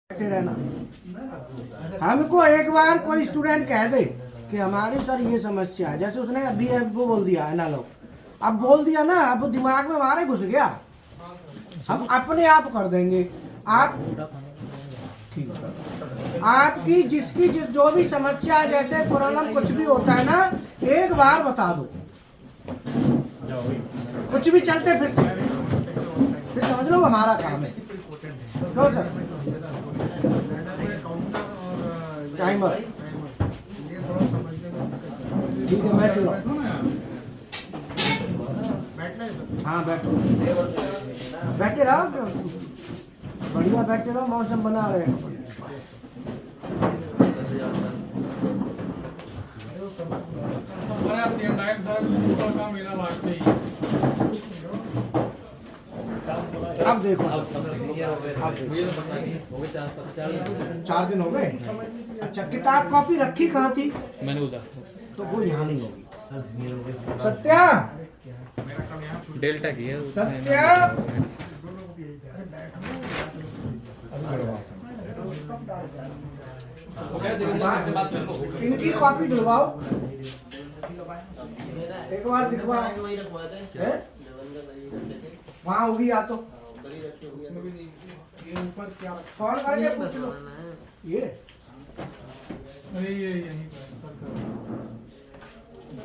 रहना। हमको एक बार कोई स्टूडेंट कह दे कि हमारे सर ये समस्या है, जैसे उसने अभी वो बोल दिया है ना, लोग अब बोल दिया ना, अब दिमाग में हमारे घुस गया, हम अपने आप कर देंगे। आप आपकी जिसकी जो भी समस्या है, जैसे प्रॉब्लम कुछ भी होता है ना, एक बार बता दो, कुछ भी चलते फिरते फिर समझ लो हमारा काम है। तो सर टाइमर ठीक है, बैठ लो। हाँ बैठो, बैठे रहो, बढ़िया बैठे रहो, मौसम बना रहे हैं। अब देखो, चार दिन हो गए। अच्छा, किताब कॉपी रखी कहाँ थी? मैंने उधर, तो वो यहाँ नहीं होगी। सत्या, डेल्टा की है। सत्या, इनकी कॉपी दिलवाओ, एक बार दिखवाओ, वहाँ होगी या तो फोन करके पूछ लो। ये अरे ये यहीं पर सरकार,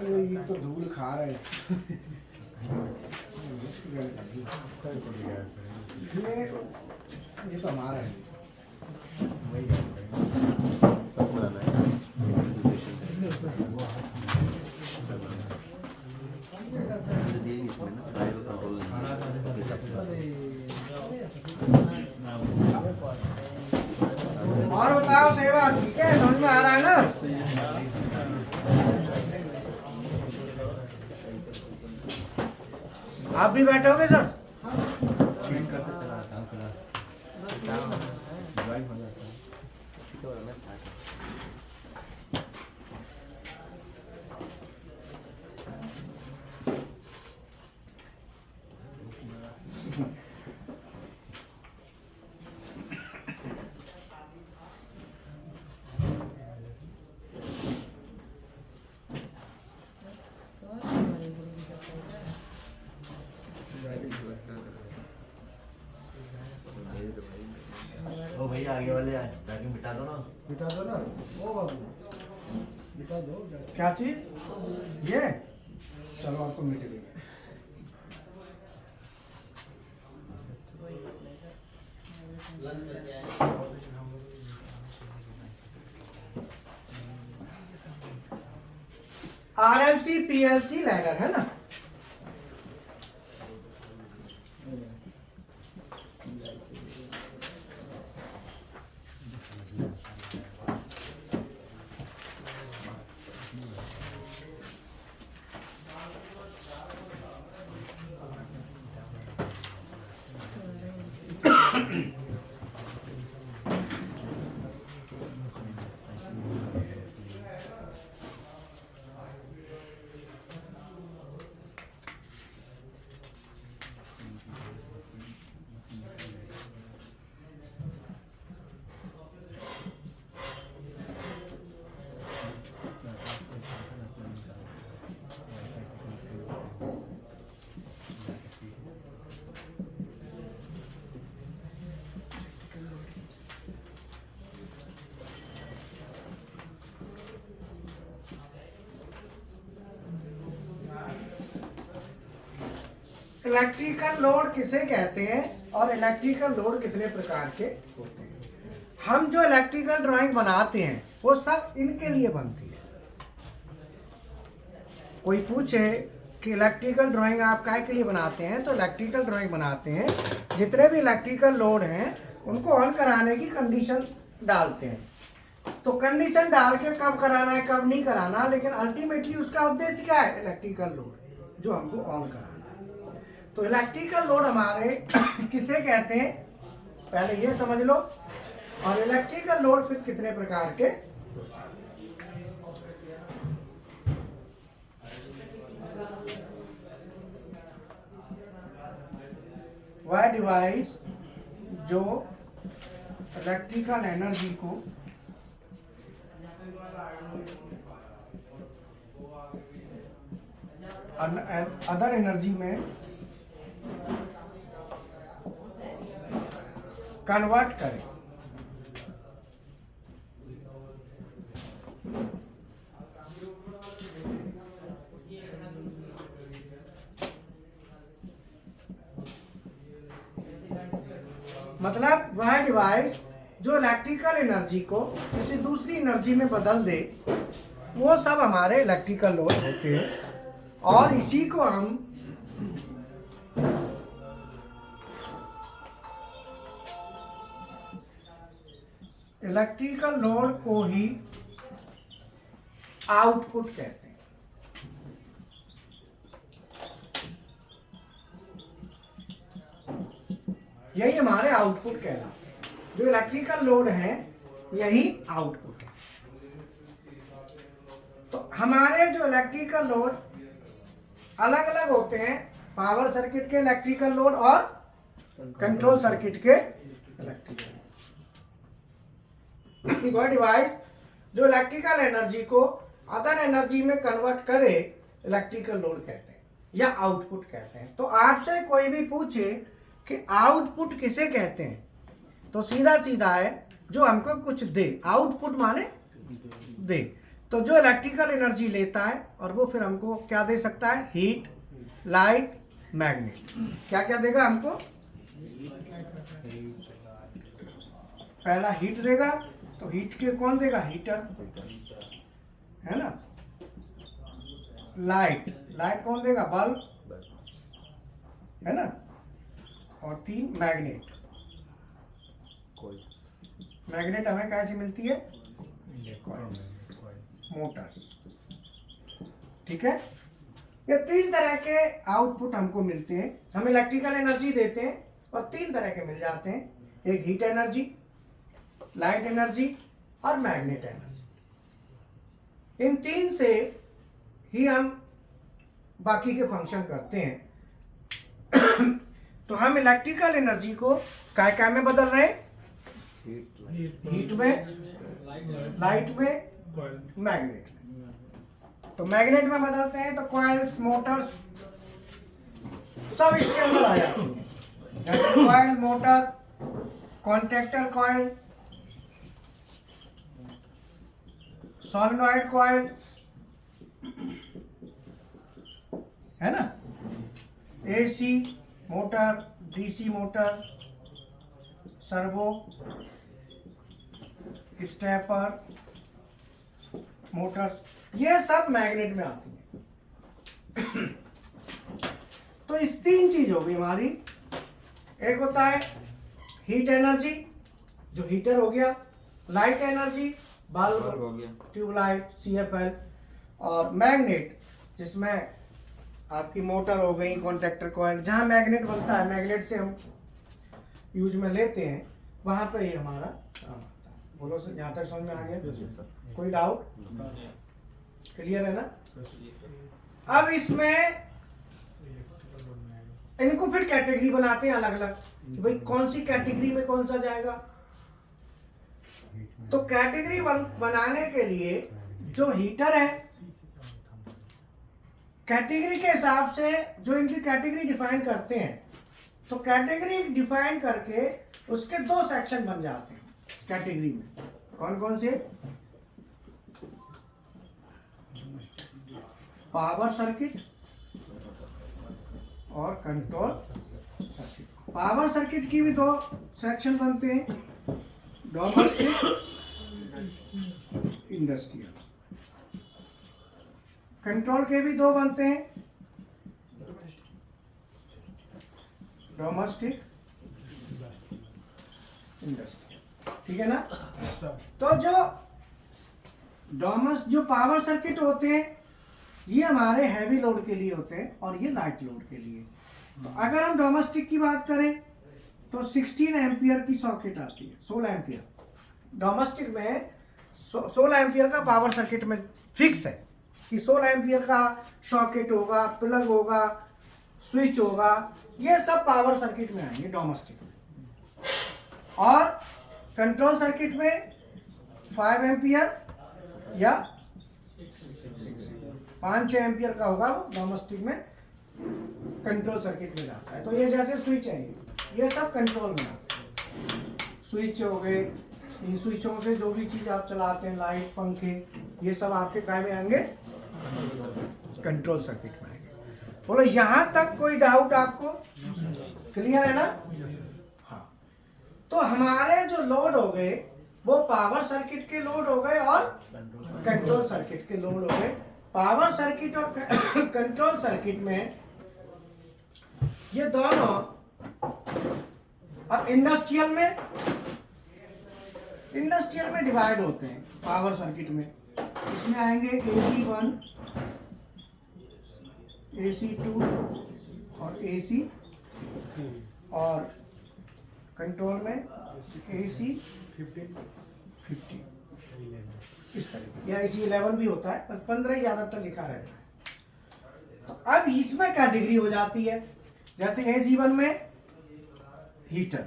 अरे ये तो धूल खा रहे हैं। ये तो हमारा है। और बताओ सेवा, ठीक है, समझ में आ रहा है ना? आप भी बैठोगे सर? ओ भैया आगे वाले वैक्यूम बिठा दो ना। बिठा दो ना, ओ बाबू बिठा दो। क्या चीज ये? चलो आपको मिट गई। RLC PLC लैडर है ना? इलेक्ट्रिकल लोड किसे कहते हैं और इलेक्ट्रिकल लोड कितने प्रकार के होते हैं? हम जो इलेक्ट्रिकल ड्राइंग बनाते हैं वो सब इनके लिए बनती है। कोई पूछे कि इलेक्ट्रिकल ड्राइंग आप काहे के लिए बनाते हैं, तो इलेक्ट्रिकल ड्राइंग बनाते हैं जितने भी इलेक्ट्रिकल लोड हैं उनको ऑन कराने की कंडीशन डालते हैं। तो कंडीशन डाल के कब कराना है कब नहीं कराना, लेकिन अल्टीमेटली उसका उद्देश्य क्या है? इलेक्ट्रिकल लोड जो हमको ऑन कराना है। तो इलेक्ट्रिकल लोड हमारे किसे कहते हैं पहले ये समझ लो, और इलेक्ट्रिकल लोड फिर कितने प्रकार के? वह डिवाइस जो इलेक्ट्रिकल एनर्जी को अदर एनर्जी में कन्वर्ट करें। मतलब वह डिवाइस जो इलेक्ट्रिकल एनर्जी को किसी दूसरी एनर्जी में बदल दे, वो सब हमारे इलेक्ट्रिकल लोड होते हैं। और इसी को हम इलेक्ट्रिकल लोड को ही आउटपुट कहते हैं। यही हमारे आउटपुट कहलाते हैं। जो इलेक्ट्रिकल लोड है यही आउटपुट है। तो हमारे जो इलेक्ट्रिकल लोड अलग अलग होते हैं, पावर सर्किट के इलेक्ट्रिकल लोड और कंट्रोल सर्किट के इलेक्ट्रिकल। वह डिवाइस जो इलेक्ट्रिकल एनर्जी को अदर एनर्जी में कन्वर्ट करे, इलेक्ट्रिकल लोड कहते हैं या आउटपुट कहते हैं। तो आपसे कोई भी पूछे कि आउटपुट किसे कहते हैं, तो सीधा सीधा है जो हमको कुछ दे। आउटपुट माने दे। तो जो इलेक्ट्रिकल एनर्जी लेता है और वो फिर हमको क्या दे सकता है? Heat, light, magnet. क्या क्या देगा हमको? पहला हीट देगा, तो हीट के कौन देगा? हीटर, है ना। लाइट, लाइट कौन देगा? बल्ब, है ना। और 3 मैग्नेट। मैग्नेट हमें कैसे मिलती है? मोटर्स। ठीक है। ये 3 तरह के आउटपुट हमको मिलते हैं। हम इलेक्ट्रिकल एनर्जी देते हैं और 3 तरह के मिल जाते हैं। एक हीट एनर्जी, लाइट एनर्जी और मैग्नेट एनर्जी। इन 3 से ही हम बाकी के फंक्शन करते हैं। तो हम इलेक्ट्रिकल एनर्जी को क्या में बदल रहे हैं? हीट में, लाइट में, मैग्नेट में। तो मैग्नेट में बदलते हैं तो कॉइल्स, मोटर्स सब इसके अंदर आ जाती हैं। जैसे coil, motor, contactor coil, solenoid coil, है ना। AC motor, DC motor, servo, stepper Motors, ये सब मैग्नेट में आती हैं। तो इस 3 चीज हो गई हमारी। एक होता है हीट एनर्जी जो हीटर हो गया, लाइट एनर्जी बल्ब हो गया, ट्यूबलाइट, CFL, और मैग्नेट जिसमें आपकी मोटर हो गई, कॉन्टैक्टर कॉइल। जहां मैग्नेट बनता है, मैग्नेट से हम यूज में लेते हैं, वहां पे ही हमारा काम आता है। बोलो सर, यहाँ तक समझ में आ गया? कोई डाउट? क्लियर है ना। अब इसमें इनको फिर कैटेगरी बनाते हैं अलग अलग कि भाई कौन सी कैटेगरी में कौन सा जाएगा। तो कैटेगरी बनाने के लिए जो हीटर है, कैटेगरी के हिसाब से जो इनकी कैटेगरी डिफाइन करते हैं, तो कैटेगरी डिफाइन करके उसके 2 सेक्शन बन जाते हैं कैटेगरी में। कौन कौन से? पावर सर्किट और कंट्रोल सर्किट। पावर सर्किट की भी 2 सेक्शन बनते हैं, डोमेस्टिक, इंडस्ट्रियल। कंट्रोल के भी 2 बनते हैं, डोमेस्टिक, इंडस्ट्रियल। ठीक है ना। तो जो पावर सर्किट होते हैं ये हमारे हैवी लोड के लिए होते हैं और ये लाइट लोड के लिए। तो अगर हम डोमेस्टिक की बात करें तो 16 एम्पियर की सॉकेट आती है, 16 एम्पियर। डोमेस्टिक में 16 एम्पियर का पावर सर्किट में फिक्स है कि 16 एम्पियर का सॉकेट होगा, प्लग होगा, स्विच होगा, ये सब पावर सर्किट में आएंगे डोमेस्टिक में। और कंट्रोल सर्किट में 5 एम्पियर या 5-6 एम्पियर का होगा वो डोमेस्टिक में कंट्रोल सर्किट में जाता है। तो ये जैसे स्विच है, ये सब कंट्रोल में आता है। स्विच हो गए, इन स्विचों से जो भी चीज आप चलाते हैं, लाइट, पंखे, ये सब आपके काय में आएंगे, कंट्रोल सर्किट में आएंगे। बोलो यहाँ तक कोई डाउट आपको क्लियर है ना? हाँ। तो हमारे जो लोड हो गए वो पावर सर्किट के लोड हो गए और कंट्रोल सर्किट के लोड हो गए। पावर सर्किट और कंट्रोल सर्किट में ये दोनों अब इंडस्ट्रियल में डिवाइड होते हैं। पावर सर्किट में इसमें आएंगे AC1, AC2 और AC, और कंट्रोल में AC15 इस तरह, या AC11 भी होता है, पर 15 ही ज्यादातर लिखा रहता है। तो अब इसमें कैटेगरी हो जाती है, जैसे AC1 में हीटर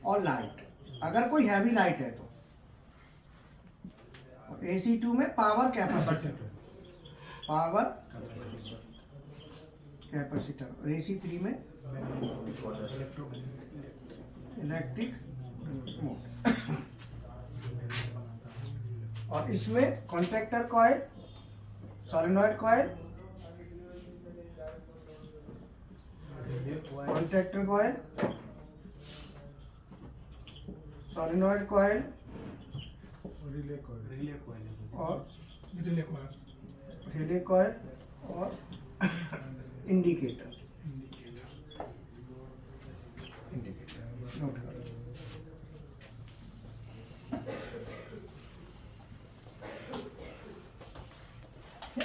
और लाइट, अगर कोई हैवी लाइट है तो, और AC2 में पावर कैपेसिटर और AC3 में इलेक्ट्रिक मोटर। और इसमें contractor coil, solenoid coil, contractor coil, solenoid coil और रिले कॉइल और इंडिकेटर नोट करो।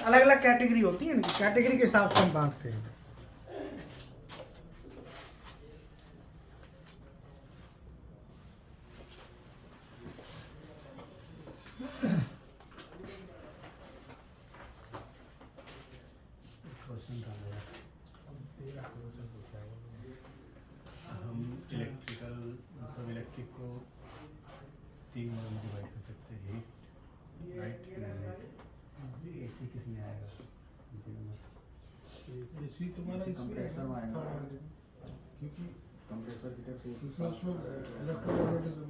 अलग अलग कैटेगरी होती है, कैटेगरी के हिसाब से हम बांटते हैं। हम इलेक्ट्रिकल मतलब इलेक्ट्रिक को 3 में डिवाइड कर सकते हैं, हीट, राइट, एसी किस में आएगा? एसी तुम्हारा कंप्रेसर में आएगा, क्योंकि कंप्रेसर की तरफ क्योंकि उसमें इलेक्ट्रोमैग्नेटिज्म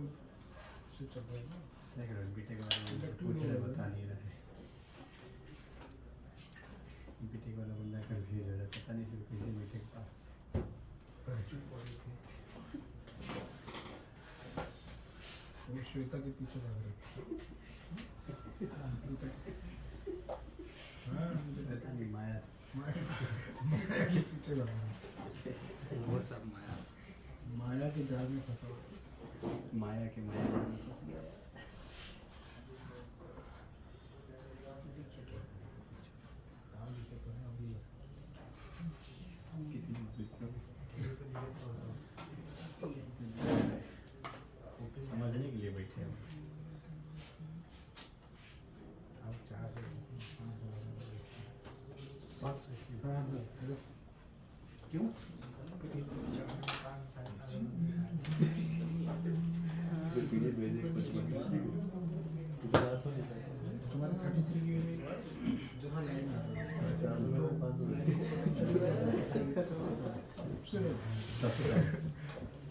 से चल रहा है ना। देख रहे हो बीटेक वाले पूछ रहे, बता नहीं रहे। बीटेक वाला बंदा कंफ्यूज हो जाता, पता नहीं सिर्फ किसी बीटेक पास। वो श्वेता के पीछे भाग रहे श्वेता नहीं, माया। माया के पीछे भाग रहे, वो सब माया। माया के जाल में फंसा। माया के माया में फंस गया। समझने के लिए बैठे हैं। अब 4 से 5 हाँ, क्यों? तुम्हारे 33 की जहाँ लाइन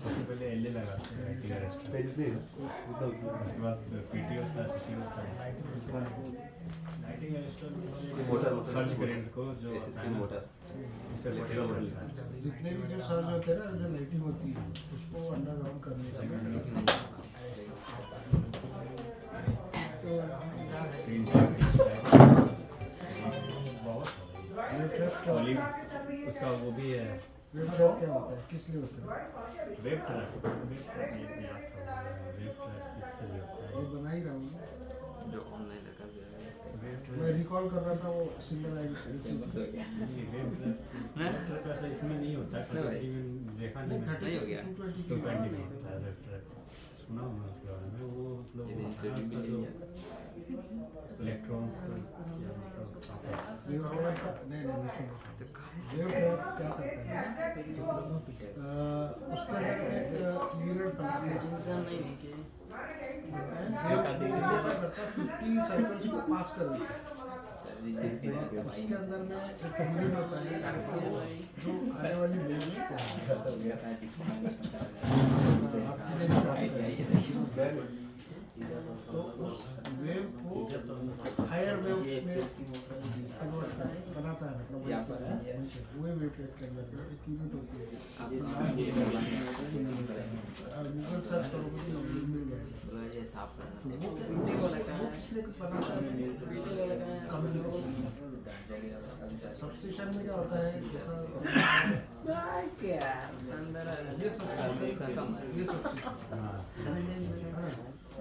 सबसे पहले एल लगाते हैं, उसके बाद पीटी होता है, सिटी होता है, लाइटिंग सर्च करेंट को जो मोटर जितने भी जो सर्च होते हैं ना, जो लाइटिंग होती है उसको अंडरग्राउंड करने उसका वो भी है। वेब ट्रैक क्या होता है, किस लिए होता है? वेब ट्रैक इसके लिए होता है। ये बना ही रहा हूँ, जो ऑनलाइन रखा जाएगा। मैं रिकॉल कर रहा था वो सिंगल आई वेब ट्रैक इसमें नहीं होता है, देखा नहीं, नहीं हो गया। 220 220 में होता है वेब ट्रैक। सुना हूँ मैं उसके बारे में, वो मतलब ये वो इंटरव्यू भी उसका ले जो लिया था। इलेक्ट्रॉन्स का या मतलब वेव ट्रैप नहीं नहीं सुनो, वेव ट्रैप क्या करता है उसके अंदर एक मिरर बनाते हैं। वेव क्या करता है 50 सर्कल्स को पास कर देता है। उसके अंदर में एक मिरर होता है जो आने वाली वेव में तो उस वेव को हायर वेव में कन्वर्ट बनाता है, मतलब वो वेव ट्रैप के अंदर में एक यूनिट होती है। गूगल सर्च करोगे तो मिल जाएगा। ये साफ करना वो किसने बनाता है? सबस्टेशन में क्या होता है, ये सबस्टेशन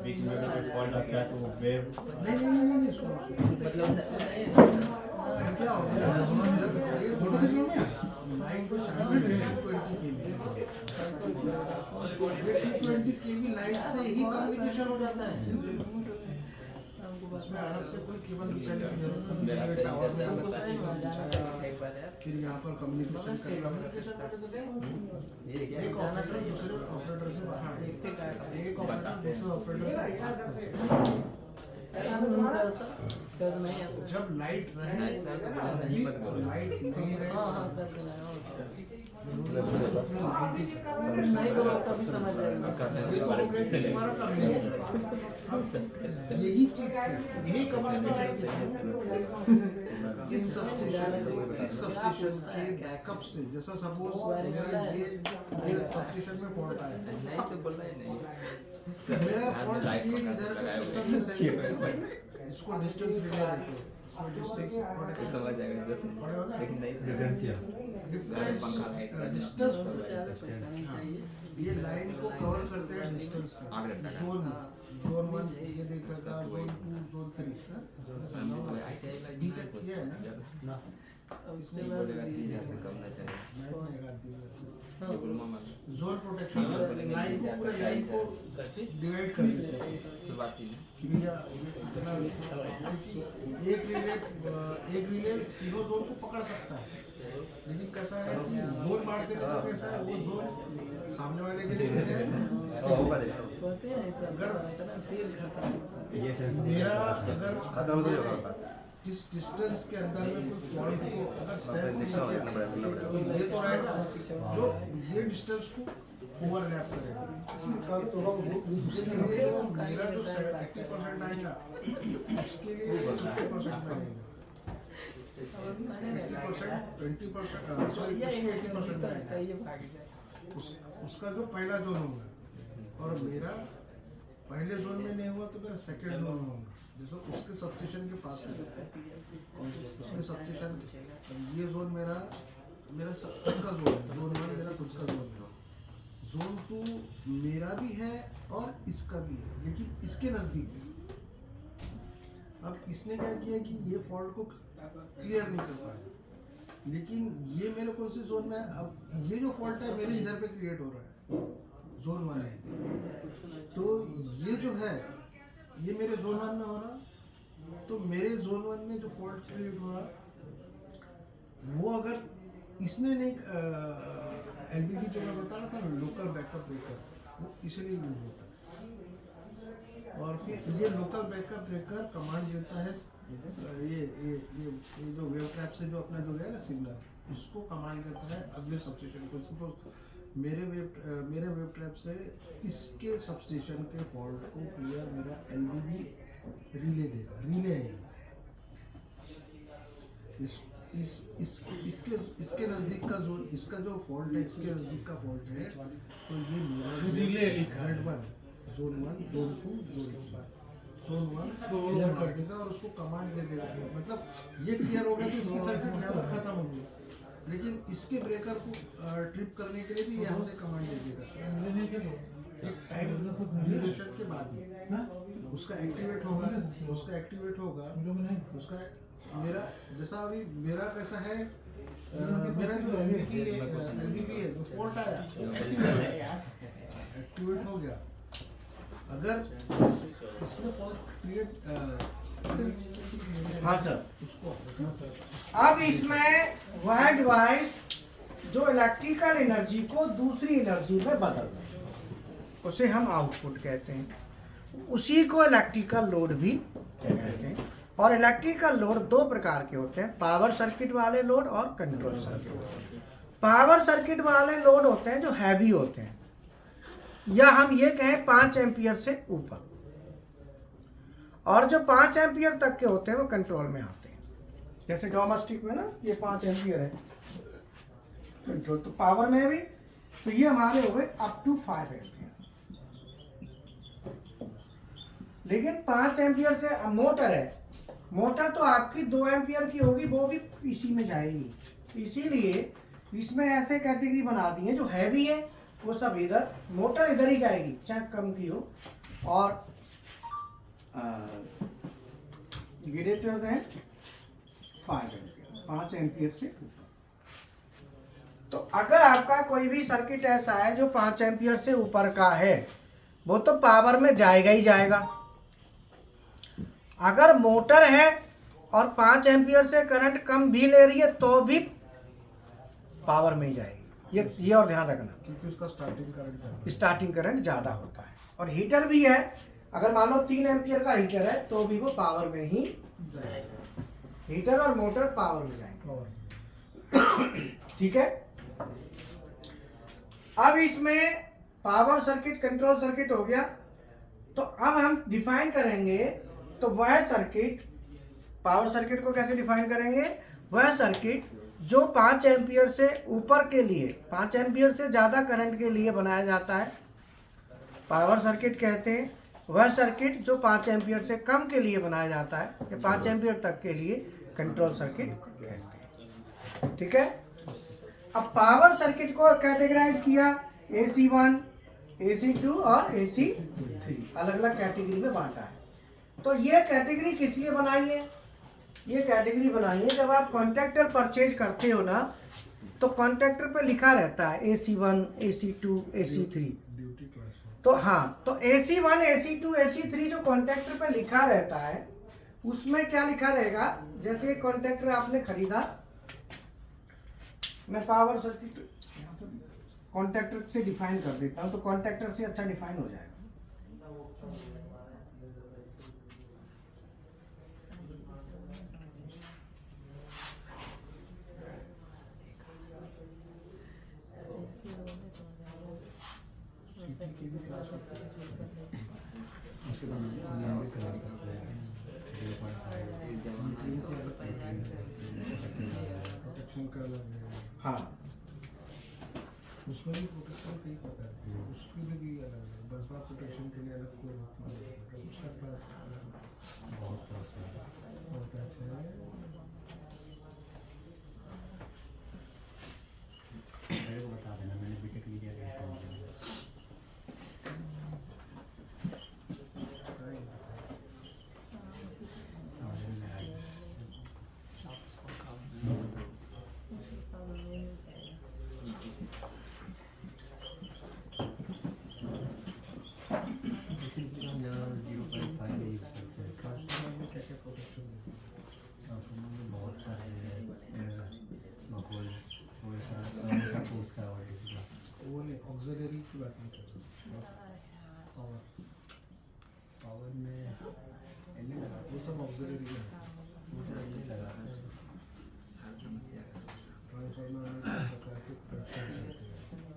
बीच में अगर कोई फॉल्ट आता है तो वो वेव नहीं सुनो मतलब क्या हो गया जब ये लाइन को चालू 220 केवी लाइन से ही कम्युनिकेशन हो जाता है। इसमें अलग से कोई केबल बिछाने की जरूरत नहीं है, टावर में अलग से केबल बिछाया, फिर यहाँ पर कम्युनिकेशन करना एक ऑपरेटर दूसरे ऑपरेटर से बाहर, एक ऑपरेटर दूसरे ऑपरेटर से बाहर। जब लाइट रहे लाइट नहीं रहे नहीं तो तभी समझ जाएगा। ये तो हो गया कि तुम्हारा कम्युनिकेशन। यही चीज से यही कम्युनिकेशन इस सबस्टेशन के बैकअप से, जैसा सपोज मेरा ये सबस्टेशन में फॉल्ट आया, नहीं तो बोल रहे नहीं मेरा फॉल्ट ये इधर के सिस्टम में सेंस करता है, इसको डिस्टेंस रिले देते हैं, इसको डिस्टेंस समझ जाएगा जस्ट लेकिन नहीं डिफरेंशियल डिस्टेंस ये लाइन को कवर करते हैं डिस्टेंस जोन 1 ये देखा था, जोन 2 जोन 3 डिटेक्ट किया है ना। उसके नहीं बाद बोलेगा 3000 से कम ना चले ये बोल मामा जोन प्रोटेक्शन लाइन को पूरे लाइन को डिवाइड कर देते हैं शुरुआती में कि भैया इतना एक रिले तीनों जोन को पकड़ सकता है, लेकिन कैसा है कि जोन बांट देने से कैसा है वो जोन सामने वाले के लिए है। कहते हैं ऐसा अगर तेज खाता है। ये सेंस मेरा अगर इस डिस्टेंस के अंदर में कोई फॉल्ट को अगर सेंस नहीं किया तो ये तो रहेगा जो ये डिस्टेंस को ओवरलैप करेगा। उसके लिए जो मेरा जो 70% आएगा उसके लिए 50% आएगा, 20% सॉरी उसके 80% आएगा। उसका जो पहला जोन होगा और मेरा पहले जोन में नहीं हुआ तो मेरा सेकेंड जोन में होगा, जैसे उसके सबस्टेशन के पास में उसके सबस्टेशन ये जोन मेरा खुद का जोन है, जोन 1 मेरा खुद का जोन है, जोन 2 मेरा भी है और इसका भी है, लेकिन इसके नज़दीक है। अब इसने क्या किया कि ये फॉल्ट को क्लियर नहीं कर पाया, लेकिन ये मेरे कौन से जोन में है, अब ये जो फॉल्ट है मेरे इधर पे क्रिएट हो रहा है, जोन 1 है, तो ये जो है ये मेरे जोन 1 में हो रहा, तो मेरे जोन 1 में जो फॉल्ट क्रिएट हो रहा वो अगर इसने नहीं एलबीडी जो मैं बता रहा था ना लोकल बैकअप ब्रेकर, वो इसलिए यूज होता है। और फिर ये लोकल बैकअप ब्रेकर कमांड देता है ये जो वेव ट्रैप से जो अपना जो गया ना सिग्नल, इसको कमांड देता है अगले सबस्टेशन को। सपोज मेरे वेव ट्रैप से इसके सबस्टेशन के फॉल्ट को क्लियर मेरा एलबीडी रिले देगा, रिले है इसके नज़दीक का जोन, इसका जो फॉल्ट है इसके नज़दीक का फॉल्ट है, तो ये मेरा रिले लिखा है। जोन 1 जोन 2 जोन 1 क्लियर कर देगा और उसको कमांड दे देगा, मतलब ये क्लियर हो गया तो इसकी सर्किट यहाँ से खत्म हो गई, लेकिन इसके ब्रेकर को ट्रिप करने के लिए भी यहाँ से कमांड दे देगा एक टाइम ड्यूरेशन के बाद में उसका एक्टिवेट होगा उसका मेरा जैसा अभी मेरा कैसा है, मेरा जो एलबीडी है जो फॉल्ट आया एक्टिवेट हो गया, अगर इसमें फॉल्ट क्रिएट हाँ सर। उसको अब इसमें वह डिवाइस जो इलेक्ट्रिकल एनर्जी को दूसरी एनर्जी में बदल दे, उसे हम आउटपुट कहते हैं। उसी को इलेक्ट्रिकल लोड भी कहते हैं। और इलेक्ट्रिकल लोड दो प्रकार के होते हैं, पावर सर्किट वाले लोड और कंट्रोल सर्किट। पावर सर्किट वाले लोड होते हैं जो हैवी होते हैं, या हम ये कहें 5 एम्पियर से ऊपर, और जो 5 एम्पियर तक के होते हैं वो कंट्रोल में आते हैं। जैसे डोमेस्टिक में ना ये 5 एम्पियर है कंट्रोल, तो पावर में भी तो ये हमारे हो गए अप टू 5 एम्पियर। लेकिन 5 एम्पियर से मोटर है, मोटर तो आपकी 2 एम्पियर की होगी, वो भी इसी में जाएगी। इसीलिए इसमें ऐसे कैटेगरी बना दी है, जो हैवी है वो सब इधर, मोटर इधर ही जाएगी चाहे कम की हो, और ग्रेटर देन 5 एम्पियर, 5 एम्पियर से ऊपर। तो अगर आपका कोई भी सर्किट ऐसा है जो 5 एम्पियर से ऊपर का है, वो तो पावर में जाएगा ही जाएगा। अगर मोटर है और 5 एम्पियर से करंट कम भी ले रही है तो भी पावर में ही जाएगी। ये और ध्यान रखना, क्योंकि उसका स्टार्टिंग करंट ज़्यादा होता है। और हीटर भी है, अगर मान लो 3 एम्पियर का हीटर है तो भी वो पावर में ही जाएगा। हीटर और मोटर पावर में जाएंगे। ठीक है। अब इसमें पावर सर्किट कंट्रोल सर्किट हो गया। तो अब हम डिफाइन करेंगे, तो वह सर्किट, पावर सर्किट को कैसे डिफाइन करेंगे? वह सर्किट जो 5 एम्पियर से ऊपर के लिए, 5 एम्पियर से ज़्यादा करंट के लिए बनाया जाता है, पावर सर्किट कहते हैं। वह सर्किट जो 5 एम्पियर से कम के लिए बनाया जाता है, या 5 एम्पियर तक के लिए, कंट्रोल सर्किट कहते हैं। ठीक है। अब पावर सर्किट को कैटेगराइज किया AC1, AC2 और AC3, अलग अलग कैटेगरी में बांटा है। तो ये कैटेगरी किस लिए बनाई है? ये कैटेगरी बनाई है जब आप कॉन्ट्रैक्टर परचेज करते हो ना, तो कॉन्ट्रैक्टर पे लिखा रहता है AC1, AC2, AC3। Duty class तो हाँ, तो AC1, AC2, AC3 जो कॉन्ट्रैक्टर पे लिखा रहता है, उसमें क्या लिखा रहेगा? जैसे कॉन्ट्रैक्टर आपने खरीदा, मैं पावर सर्किट कॉन्ट्रैक्टर से डिफाइन कर देता हूँ, तो कॉन्ट्रैक्टर से अच्छा डिफाइन हो जाएगा। प्रोटेक्शन का अलग है। हाँ, उसमें भी प्रोटेक्शन कई प्रकार के हैं, उसकी भी अलग है। बस बार प्रोटेक्शन के लिए अलग कोई होती है, उसका क्लास बहुत अच्छा है। मेरे को बता देना, मैंने बीटेक लिया है ऑक्सिलरी की बात नहीं कर रहा, पावर में एलई लगा, वो सब ऑक्सिलरी है। वो सब एलई लगा रहे हैं। ट्रांसफार्मर में कई प्रकार के प्रोटेक्शन होते हैं,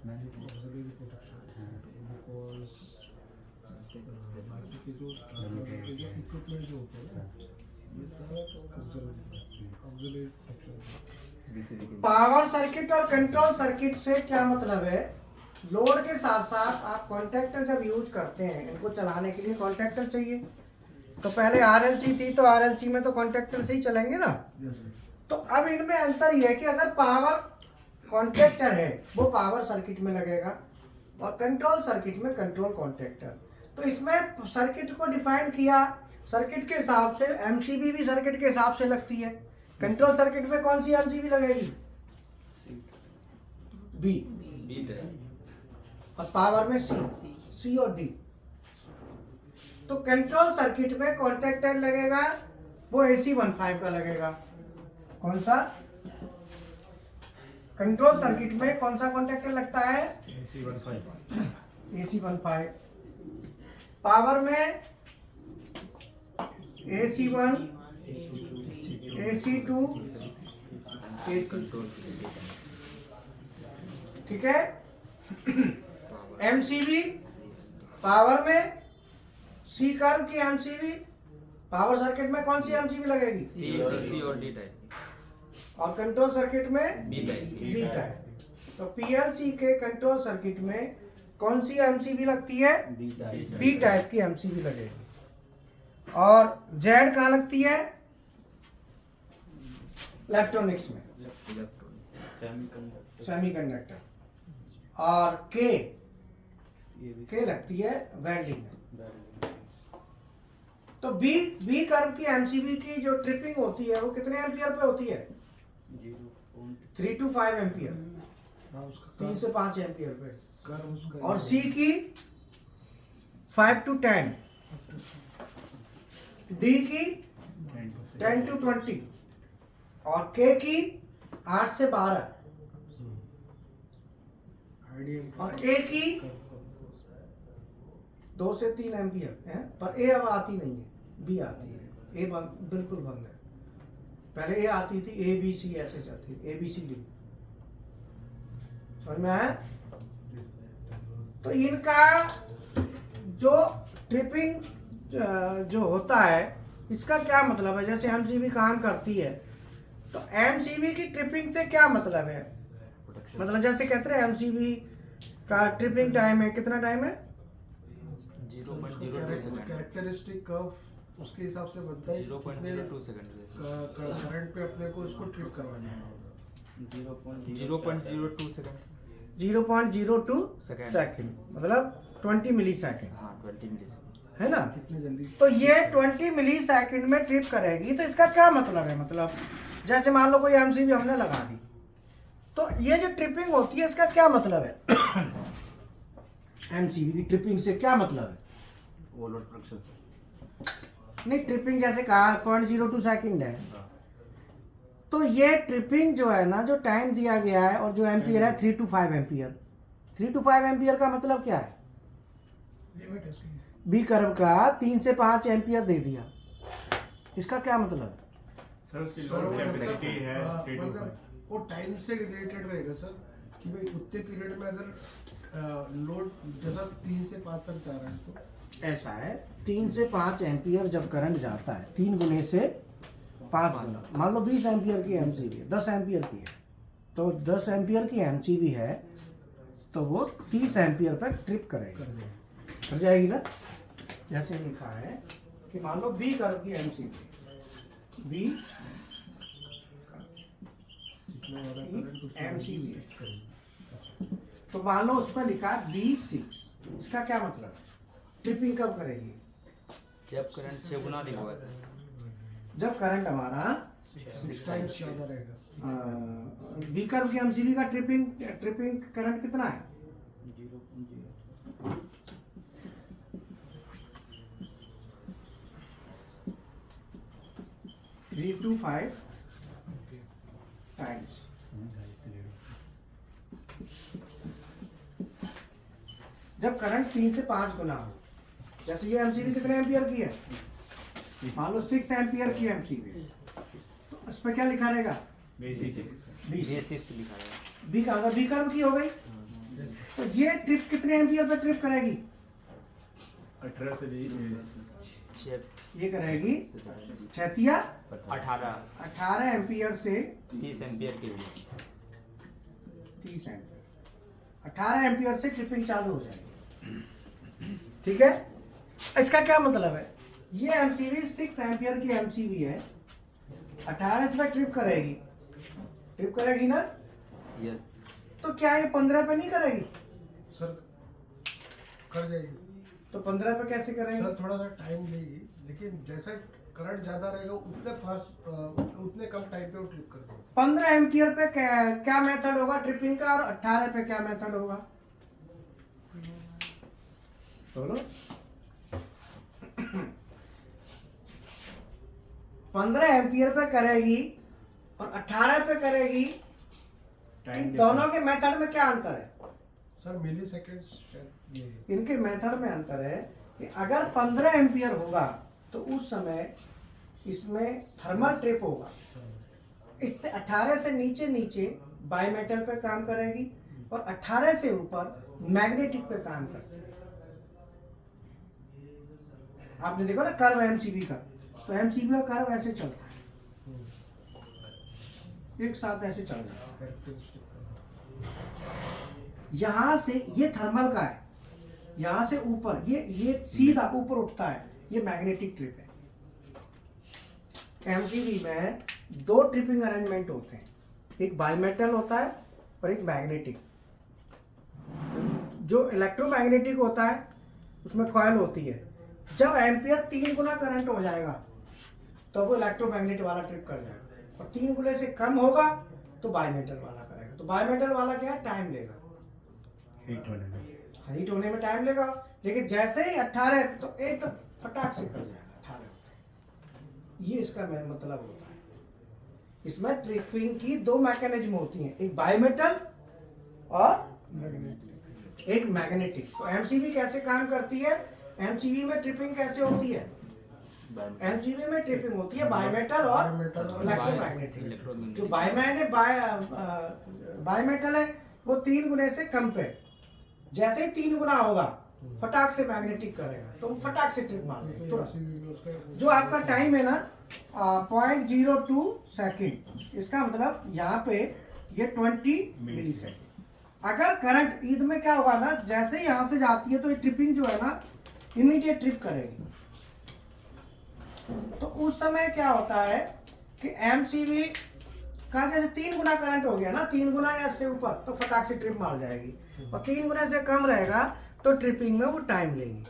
मैंने ऑक्सिलरी प्रोटेक्शन, बिकॉज बाकी के जो ट्रांसफार्मर के जो इक्विपमेंट जो होते हैं ना, ये सब ऑक्सिलरी प्रोटेक्शन। पावर सर्किट और कंट्रोल सर्किट से क्या मतलब है? लोड के साथ साथ आप कॉन्टैक्टर जब यूज करते हैं, इनको चलाने के लिए कॉन्टैक्टर चाहिए। तो पहले RLC थी, तो RLC में तो कॉन्टैक्टर से ही चलेंगे ना। तो अब इनमें अंतर यह है कि अगर पावर कॉन्टैक्टर है वो पावर सर्किट में लगेगा, और कंट्रोल सर्किट में कंट्रोल कॉन्टैक्टर। तो इसमें सर्किट को डिफाइन किया, सर्किट के हिसाब से MCB भी सर्किट के हिसाब से लगती है। कंट्रोल सर्किट में कौन सी MCB लगेगी? B। और पावर में C और D। तो कंट्रोल सर्किट में कॉन्टेक्टर लगेगा वो AC15 का लगेगा। कौन सा कंट्रोल सर्किट में कौन सा कॉन्टेक्टर लगता है? AC15। पावर में AC1 AC2 AC, ठीक है। MCB पावर में C कर्व की MCB, पावर सर्किट में कौन सी MCB लगेगी? सी और डी टाइप और कंट्रोल सर्किट में बी टाइप बी टाइप। तो PLC के कंट्रोल सर्किट में कौन सी MCB लगती है? बी टाइप की MCB लगेगी। और Z कहाँ लगती है? इलेक्ट्रॉनिक्स में, सेमीकंडक्टर। और के लगती है वेल्डिंग में। तो बी कर्व की MCB की जो ट्रिपिंग होती है वो कितने एम्पियर पे होती है? 3 to 5 एम्पियर, हाँ, उसका 3 से 5 एम्पियर पे। कर्व उसका और C की 5 to 10, D की 10 to 20 और K की 8 से 12 आइडियल और A की 2 से 3 एम्पियर है। पर A अब आती नहीं है, B आती है। A बिल्कुल बंद है। पहले A आती थी, ABC ऐसे चलती थी, ABCD। समझ में आया? तो इनका जो ट्रिपिंग जो होता है इसका क्या मतलब है? जैसे MCB काम करती है तो MCB की ट्रिपिंग से क्या मतलब है? मतलब जैसे कहते हैं MCB का ट्रिपिंग टाइम है, कितना टाइम है? 0.02 सेकंड कैरेक्टरिस्टिक कर्व उसके हिसाब से बनता है 0.02 सेकंड करंट पे अपने को इसको ट्रिप करवाना होगा। 0.02 सेकंड 0.02 सेकंड। सेकंड, मतलब 20 मिली सेकंड, हाँ 20 मिली सेकंड है ना? कितनी जल्दी तो ये 20 मिली सेकंड में ट्रिप करेगी। तो इसका क्या मतलब है? मतलब जैसे मान लो कोई MCB हमने लगा दी, तो ये जो ट्रिपिंग होती है इसका क्या मतलब है? MCB की ट्रिपिंग से क्या मतलब है? वो लोड प्रोडक्शन से नहीं, ट्रिपिंग जैसे कहा 0.02 सेकंड है, तो ये ट्रिपिंग जो है ना, जो टाइम दिया गया है और जो एम्पियर है 3 to 5 एम्पियर। 3 to 5 एम्पियर का मतलब क्या है? बी कर्व का 3 से 5 एम्पियर दे दिया, इसका क्या मतलब है? सर उसकी सर, लोड वो कैपेसिटी है मतलब, 3 to 5। मतलब वो टाइम से रिलेटेड रहेगा सर कि भाई उतने पीरियड में अगर लोड जैसा 3 से 5 तक जा रहा है तो ऐसा है, 3 से 5 एम्पियर जब करंट जाता है, 3 गुने से 5 गुना, मान लो 20 एम्पियर की MCB है, 10 एम्पियर की है, तो 10 एम्पियर की MCB है तो वो 30 एम्पियर पर ट्रिप करेगी, कर जाएगी ना? जैसे लिखा है कि मान लो बी कर्व की MCB, बी MCB है, तो मान लो उसमें लिखा है B6, इसका क्या मतलब है? ट्रिपिंग कब करेगी? जब करंट 6 गुना अधिक होगा सर जब करंट हमारा 6 टाइम्स ज़्यादा रहेगा। बी कर्व की MCB का ट्रिपिंग करंट कितना है? 3 to 5 टाइम्स। जब करंट 3 से 5 गुना हो, जैसे ये MCB कितने एम्पियर की है? मान लो 6 एम्पियर की MCB, तो उस पर क्या लिखा रहेगा? B6 लिखा है बी का बी कर्व की हो गई, तो ये ट्रिप कितने एम्पियर पे ट्रिप करेगी? 18 से ये करेगी 6 18 एम्पियर से 30 एम्पियर के बीच 30 एम्पियर, 18 एम्पियर से ट्रिपिंग चालू हो जाएगी। ठीक है, इसका क्या मतलब है? ये MCB 6 एम्पियर की MCB है, 18 से ट्रिप करेगी ना? यस तो क्या ये 15 पे नहीं करेगी? सर कर जाएगी तो 15 पे कैसे करेंगे? सर, थोड़ा सा टाइम लेगी, लेकिन जैसा करंट ज़्यादा रहेगा उतने कम टाइम पे वो ट्रिप कर देगा। 15 एम्पियर पे क्या मेथड होगा ट्रिपिंग का, और 18 पे क्या मेथड होगा? बोलो। 15 एम्पियर पे करेगी और 18 पे करेगी, इन दोनों के मेथड में क्या अंतर है? सर मिली सेकेंड ये इनके मेथड में अंतर है कि अगर 15 एम्पियर होगा तो उस समय इसमें थर्मल ट्रिप होगा, इससे 18 से नीचे नीचे बाईमेटल पे काम करेगी और 18 से ऊपर मैग्नेटिक पे काम करती है। आपने देखा ना कर्व एमसीबी का, तो एमसीबी का कर्व ऐसे चलता है, एक साथ ऐसे चल रहा है। कैरेक्टरिस्टिक यहां से ये थर्मल का है, यहां से ऊपर ये सीधा ऊपर उठता है, ये मैग्नेटिक ट्रिप है। एमसीबी में 2 ट्रिपिंग अरेंजमेंट होते हैं, एक बाईमेटल होता है और एक मैग्नेटिक। जो इलेक्ट्रोमैग्नेटिक होता है उसमें कॉइल होती है, जब एम्पियर 3 गुना करंट हो जाएगा तो वो इलेक्ट्रोमैग्नेट वाला ट्रिप कर जाएगा, और 3 गुने से कम होगा तो बाईमेटल वाला करेगा। तो बाईमेटल वाला क्या है, टाइम लेगा, हीट होने में टाइम लेगा, लेकिन जैसे ही 18 तो एक तो फटाक से कर जाएगा 18 होते। ये इसका मेन मतलब होता है। इसमें ट्रिपिंग की 2 मैकेनिज्म होती हैं, एक बाईमेटल और एक मैग्नेटिक। तो एमसीबी कैसे काम करती है, एमसीबी में ट्रिपिंग कैसे होती है? एमसीबी में ट्रिपिंग होती है बाईमेटल और इलेक्ट्रोमैग्नेटिक। जो बाईमेटल है वो 3 गुने से कम पे, जैसे ही 3 गुना होगा फटाक से मैग्नेटिक करेगा, तो वो फटाक से ट्रिप मार देगा तुरंत। जो आपका टाइम है ना 0.02 सेकेंड, इसका मतलब यहाँ पे ये 20 मिली सेकेंड। अगर करंट ईद में क्या होगा ना, जैसे ही यहाँ से जाती है तो ये ट्रिपिंग जो है ना इमीडिएट ट्रिप करेगी। तो उस समय क्या होता है कि एमसीबी का जैसे 3 गुना करंट हो गया ना, 3 गुना या इससे ऊपर, तो फटाक से ट्रिप मार जाएगी, और 3 गुना से कम रहेगा तो ट्रिपिंग में वो टाइम लेगी।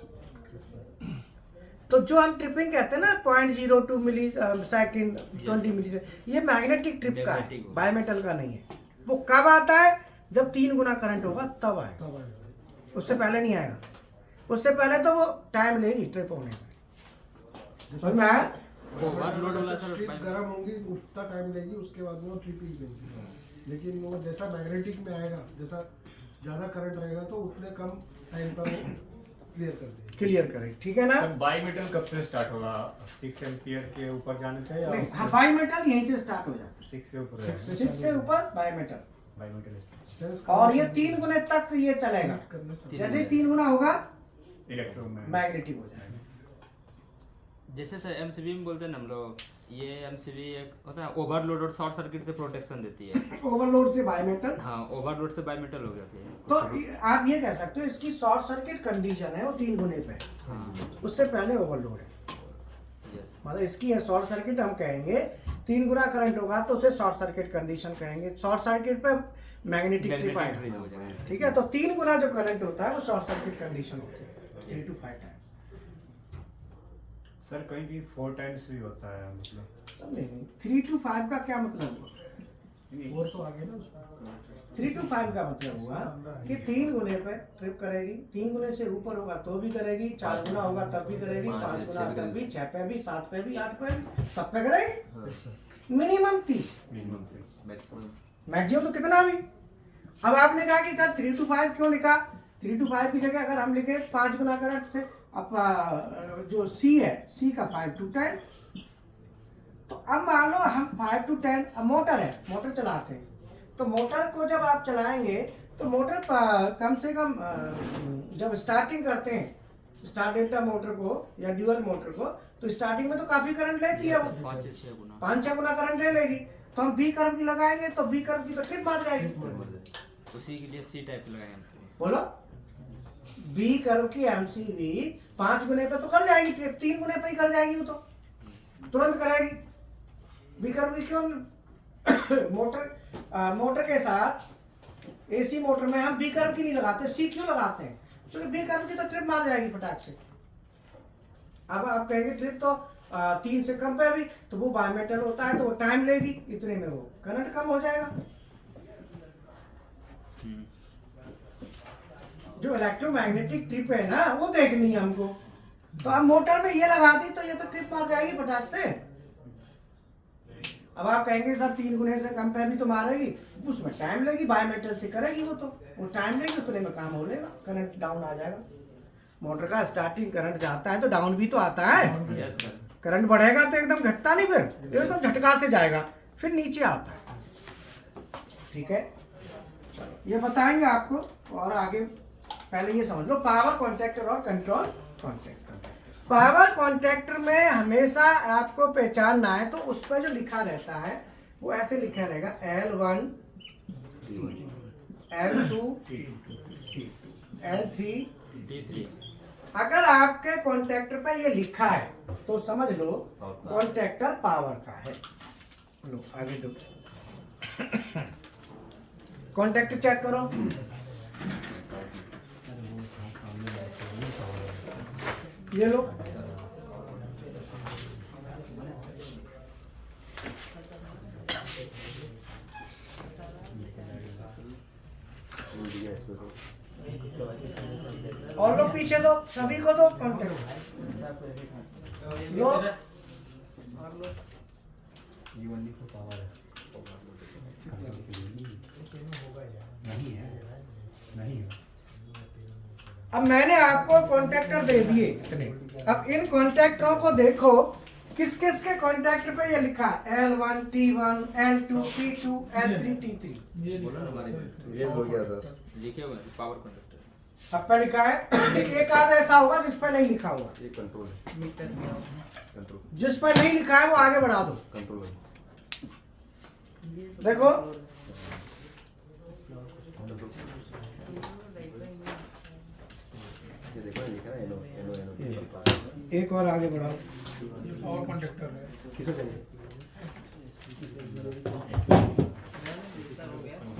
तो जो हम ट्रिपिंग कहते हैं ना 0.02 मिली सेकेंड, 20 मिली, ये मैग्नेटिक ट्रिप का है, बाईमेटल का नहीं है। वो कब आता है, जब 3 गुना करंट होगा तब आएगा, तब आएगा। उससे पहले नहीं आएगा। उससे पहले तो वो टाइम लेगी ट्रिप होने में। समझ में आया? ओवरलोड वाला सर ट्रिप गर्म होंगी उतना टाइम लेगी, उसके बाद में वो ट्रिपिंग देगी। लेकिन वो जैसा मैग्नेटिक में आएगा, जैसा ज़्यादा करंट रहेगा तो उतने कम टाइम पर वो क्लियर कर देगी। क्लियर करें, ठीक है ना? बाईमेटल कब से स्टार्ट होगा? 6 एम्पियर के ऊपर जाने से या नहीं, हाँ, बाईमेटल यहीं से स्टार्ट हो जाता 6 से ऊपर? Six से 6 से ऊपर बाईमेटल, बाईमेटल सेंस और ये 3 गुने तक ये चलेगा। करना चाहिए। जैसे ही 3 गुना होगा इलेक्ट्रोमैग्नेटिक। मैग्नेटिक हो जाएगा। जैसे सर एमसीबी में बोलते हैं ना हम लोग, ये एमसीबी एक होता है ओवरलोड और शॉर्ट सर्किट से प्रोटेक्शन देती है। ओवरलोड से बाईमेटल, हाँ, ओवरलोड से बाईमेटल हो जाती है। तो आप ये कह सकते हो इसकी शॉर्ट सर्किट कंडीशन है वो 3 गुने पे, हाँ, उससे पहले ओवरलोड है। यस, मतलब इसकी है शॉर्ट सर्किट, हम कहेंगे 3 गुना करंट होगा तो उसे शॉर्ट सर्किट कंडीशन कहेंगे। शॉर्ट सर्किट पे मैग्नेटिक ट्रिप आएगा, हो जाएगा। ठीक है? तो 3 गुना जो करंट होता है वो शॉर्ट सर्किट कंडीशन होती है, 3 to 5 टाइम। सर कहीं भी 4 टाइम्स भी होता है, मतलब समझे नहीं? 3 to 5 का क्या मतलब हुआ? और तो आगे ना उसका 3 to 5 का मतलब हुआ कि 3 गुने पे ट्रिप करेगी, 3 गुने से ऊपर होगा तो भी करेगी, 4 गुना होगा तब भी करेगी, 5 गुना तब भी, 6 पे भी, 7 पे भी, 8 पे भी, सब पे करेगी। मिनिमम 30, मैक्सिमम मैक्सिमम तो कितना भी। अब आपने कहा कि सर 3 to 5 क्यों लिखा? 3 to 5 की जगह अगर हम लिखे 5 गुना करंट से, अब जो C है, C का 5 to 10, तो अब मान लो हम 5 to 10, अब मोटर है, मोटर चलाते हैं, तो मोटर को जब आप चलाएंगे तो मोटर कम से कम जब स्टार्टिंग करते हैं स्टार डेल्टा मोटर को या ड्यूअल मोटर को, तो स्टार्टिंग में तो काफी करंट लेती है वो, 5 से 6 गुना 5-6 गुना करंट ले लेगी। तो हम बी कर्व की लगाएंगे तो बी कर्व की तो ट्रिप मार जाएगी। उसी के लिए सी टाइप लगाए एमसीबी। बोलो, बी कर्व की एमसीबी 5 गुने पे तो कर जाएगी ट्रिप, 3 गुने पे ही कर जाएगी, वो तो तुरंत करेगी। बी कर्व की क्यों मोटर के साथ एसी मोटर में हम बी कर्व की नहीं लगाते, सी क्यों लगाते हैं? क्योंकि बी कर्व की तो ट्रिप मार जाएगी फटाक से। अब आप कहेंगे ट्रिप तो 3 से कम पे भी, तो वो बायोमेटल होता है तो वो टाइम लेगी, इतने में वो करंट कम हो जाएगा। जो इलेक्ट्रोमैग्नेटिक ट्रिप है ना वो देखनी है हमको, तो अब मोटर में ये लगा दी तो ये तो ट्रिप मार जाएगी फटाक से। अब आप कहेंगे सर 3 गुने से कम पे भी तो मारेगी, उसमें टाइम लगेगी, बायोमेटल से करेगी वो टाइम लेगी, उतने में काम हो लेगा, करंट डाउन आ जाएगा। मोटर का स्टार्टिंग करंट जाता है तो डाउन भी तो आता है। Yes sir. करंट बढ़ेगा तो एकदम घटता नहीं, फिर एकदम झटका से जाएगा, फिर नीचे आता है। ठीक है, चलो ये बताएंगे आपको और आगे। पहले ये समझ लो पावर कॉन्ट्रैक्टर और कंट्रोल कॉन्ट्रैक्टर। पावर कॉन्ट्रैक्टर में हमेशा आपको पहचानना है, तो उस पर जो लिखा रहता है वो ऐसे लिखा रहेगा L1 L2 L3 D3। अगर आपके कॉन्ट्रैक्टर पे ये लिखा है तो समझ लो कॉन्ट्रैक्टर पावर का है। लो आगे दो कॉन्ट्रैक्टर चेक करो। ये लो और लोग पीछे दो, सभी को दो कॉन्ट्रैक्टर लो। ये वनली को पावर है, नहीं है, नहीं है। अब मैंने आपको कॉन्ट्रैक्टर दे दिए इतने, अब इन कॉन्ट्रैक्टरों को देखो किस किस के कॉन्ट्रैक्टर पे ये लिखा है L1 T1 L2 T2 L3 T3 बोलो ना हमारे ये हो गया सर। लिखे हुए हैं पावर कंडक्टर। सब पे लिखा है। एक आध ऐसा होगा जिस पे नहीं लिखा हुआ, ये कंट्रोल है, मीटर में कंट्रोल जिस पे नहीं लिखा है वो आगे बढ़ा दो। कंट्रोल है। देखो ये देखो लिखा है एनो एनो एनो। एक और आगे बढ़ाओ। और कंडक्टर है किसको चाहिए?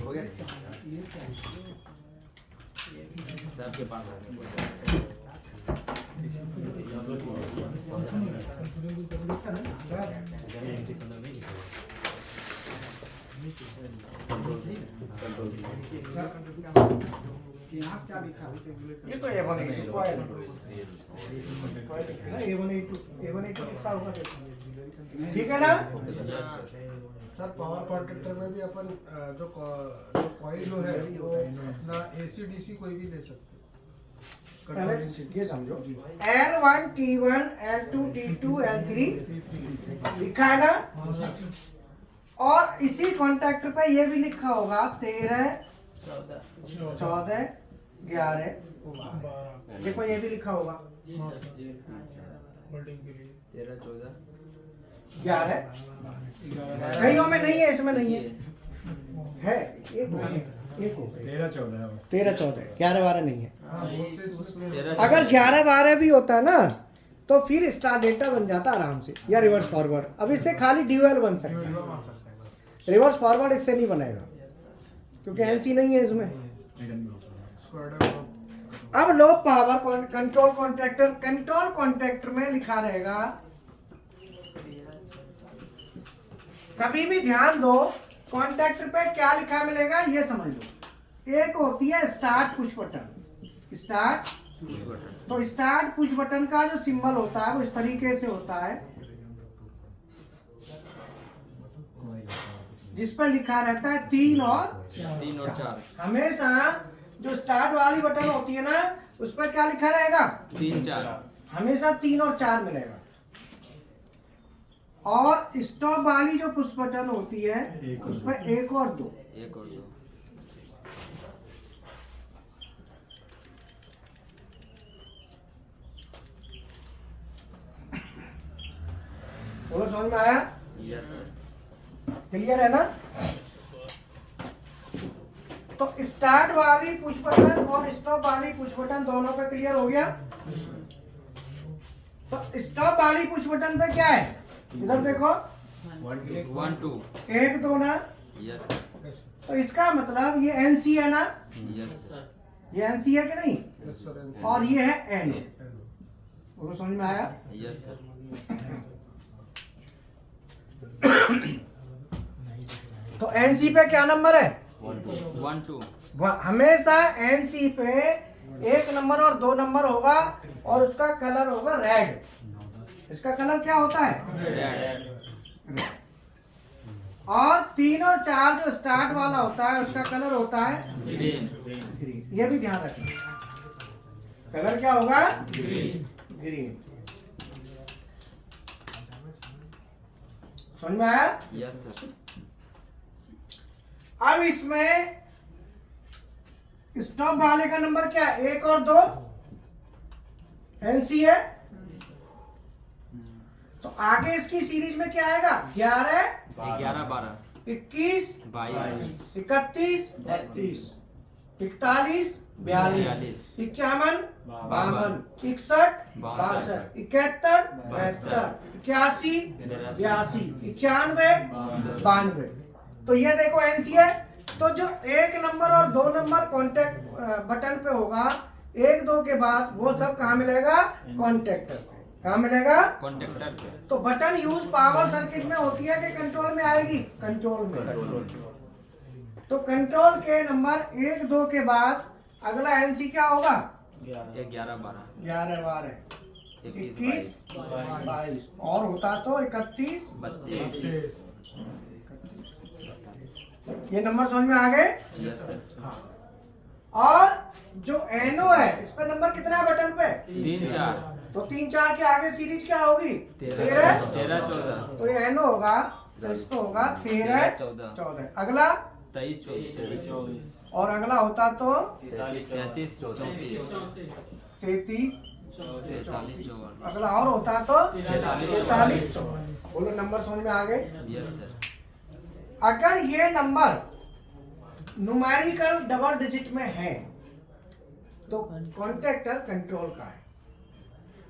हो गया। सबके पास आ ये तो A1 A2 को है ना, A1 A2 कितना होगा, ठीक है ना। सर पावर कॉन्ट्रैक्टर में भी अपन जो कॉइल जो है वो अपना AC DC कोई भी ले सकते हैं। पहले ये समझो L1 T1 L2 T2 L3 लिखा है ना, और इसी कॉन्ट्रैक्टर पे ये भी लिखा होगा 13 14 11। देखो ये भी लिखा होगा 13 14 11। कईयों में नहीं है, इसमें नहीं है, है एक हो, एक हो। 13 14 है बस। 13 14 11 12 नहीं है। हाँ, उसमें 13 अगर 11 12 भी होता ना तो फिर स्टार डेल्टा बन जाता आराम से, या रिवर्स फॉरवर्ड। अब इससे खाली ड्यूअल बन सकता है, रिवर्स फॉरवर्ड इससे नहीं बनेगा क्योंकि एनसी नहीं है इसमें। अब low power control contractor. Control contractor में लिखा रहेगा, कभी भी ध्यान दो कॉन्ट्रैक्टर पे क्या लिखा मिलेगा ये समझ लो। एक होती है स्टार्ट पुश बटन, स्टार्ट, तो स्टार्ट पुश बटन का जो सिंबल होता है वो इस तरीके से होता है, जिस पर लिखा रहता है 3 और 4। हमेशा जो स्टार्ट वाली बटन होती है ना उस पर क्या लिखा रहेगा 3 4। हमेशा 3 और 4 मिलेगा। और स्टॉप वाली जो पुश बटन होती है उस पर 1 और 2। 1 और 2। बोलो समझ में आया, यस सर। क्लियर है ना। तो स्टार्ट वाली पुश बटन और स्टॉप वाली पुश बटन दोनों पे क्लियर हो गया। तो स्टॉप वाली पुश बटन पे क्या है, इधर देखो 1 2। 1 2 ना, यस तो इसका मतलब ये एनसी है ना, यस सर। ये एनसी है कि नहीं, Yes, sir, and- और ये है एन। वो समझ में आया। Yes sir. तो एनसी पे क्या नंबर है 1 2। हमेशा एनसी पे 1 नंबर और 2 नंबर होगा और उसका कलर होगा रेड। इसका कलर क्या होता है, रेड। और 3 और 4 जो स्टार्ट वाला होता है उसका कलर होता है ग्रीन। ग्रीन। ये भी ध्यान रखना, कलर क्या होगा? ग्रीन। समझ में आया? Yes sir. अब इसमें स्टॉप वाले का नंबर क्या है? 1 और 2 एनसी है, तो आगे इसकी सीरीज में क्या आएगा? 11, 11, 12, 21, 22, 31, 32, 41, 42, 51, 52, 61, 62, 71, 72, 81, 82, 91, 92। तो ये देखो एनसी है। तो जो 1 नंबर और 2 नंबर कॉन्टेक्ट बटन पे होगा, 1, 2 के बाद वो सब कहाँ मिलेगा? कॉन्टेक्टर पे। कहाँ मिलेगा? कॉन्टेक्टर पे। तो बटन यूज पावर सर्किट में होती है कि कंट्रोल में आएगी? कंट्रोल में। तो कंट्रोल के नंबर 1, 2 के बाद अगला एनसी क्या होगा? 11, 12, 11, 12, 21, 21, 22 और होता तो 31, 32। ये नंबर समझ में आ गए? Yes sir. और जो एनओ है इस पे नंबर कितना है बटन पे? 3, 4, तो 3, 4 के आगे सीरीज क्या होगी? 13, 13। 14, तो ये एनओ होगा, तो इस पे होगा 13, 14। अगला 23, 24, और अगला होता तो 33, 34, 33, 43, 44। अगला और होता तो 43, 43, 44। बोलो नंबर समझ में आ गए? Yes sir. अगर ये नंबर न्यूमेरिकल डबल डिजिट में है तो कॉन्टेक्टर कंट्रोल का है,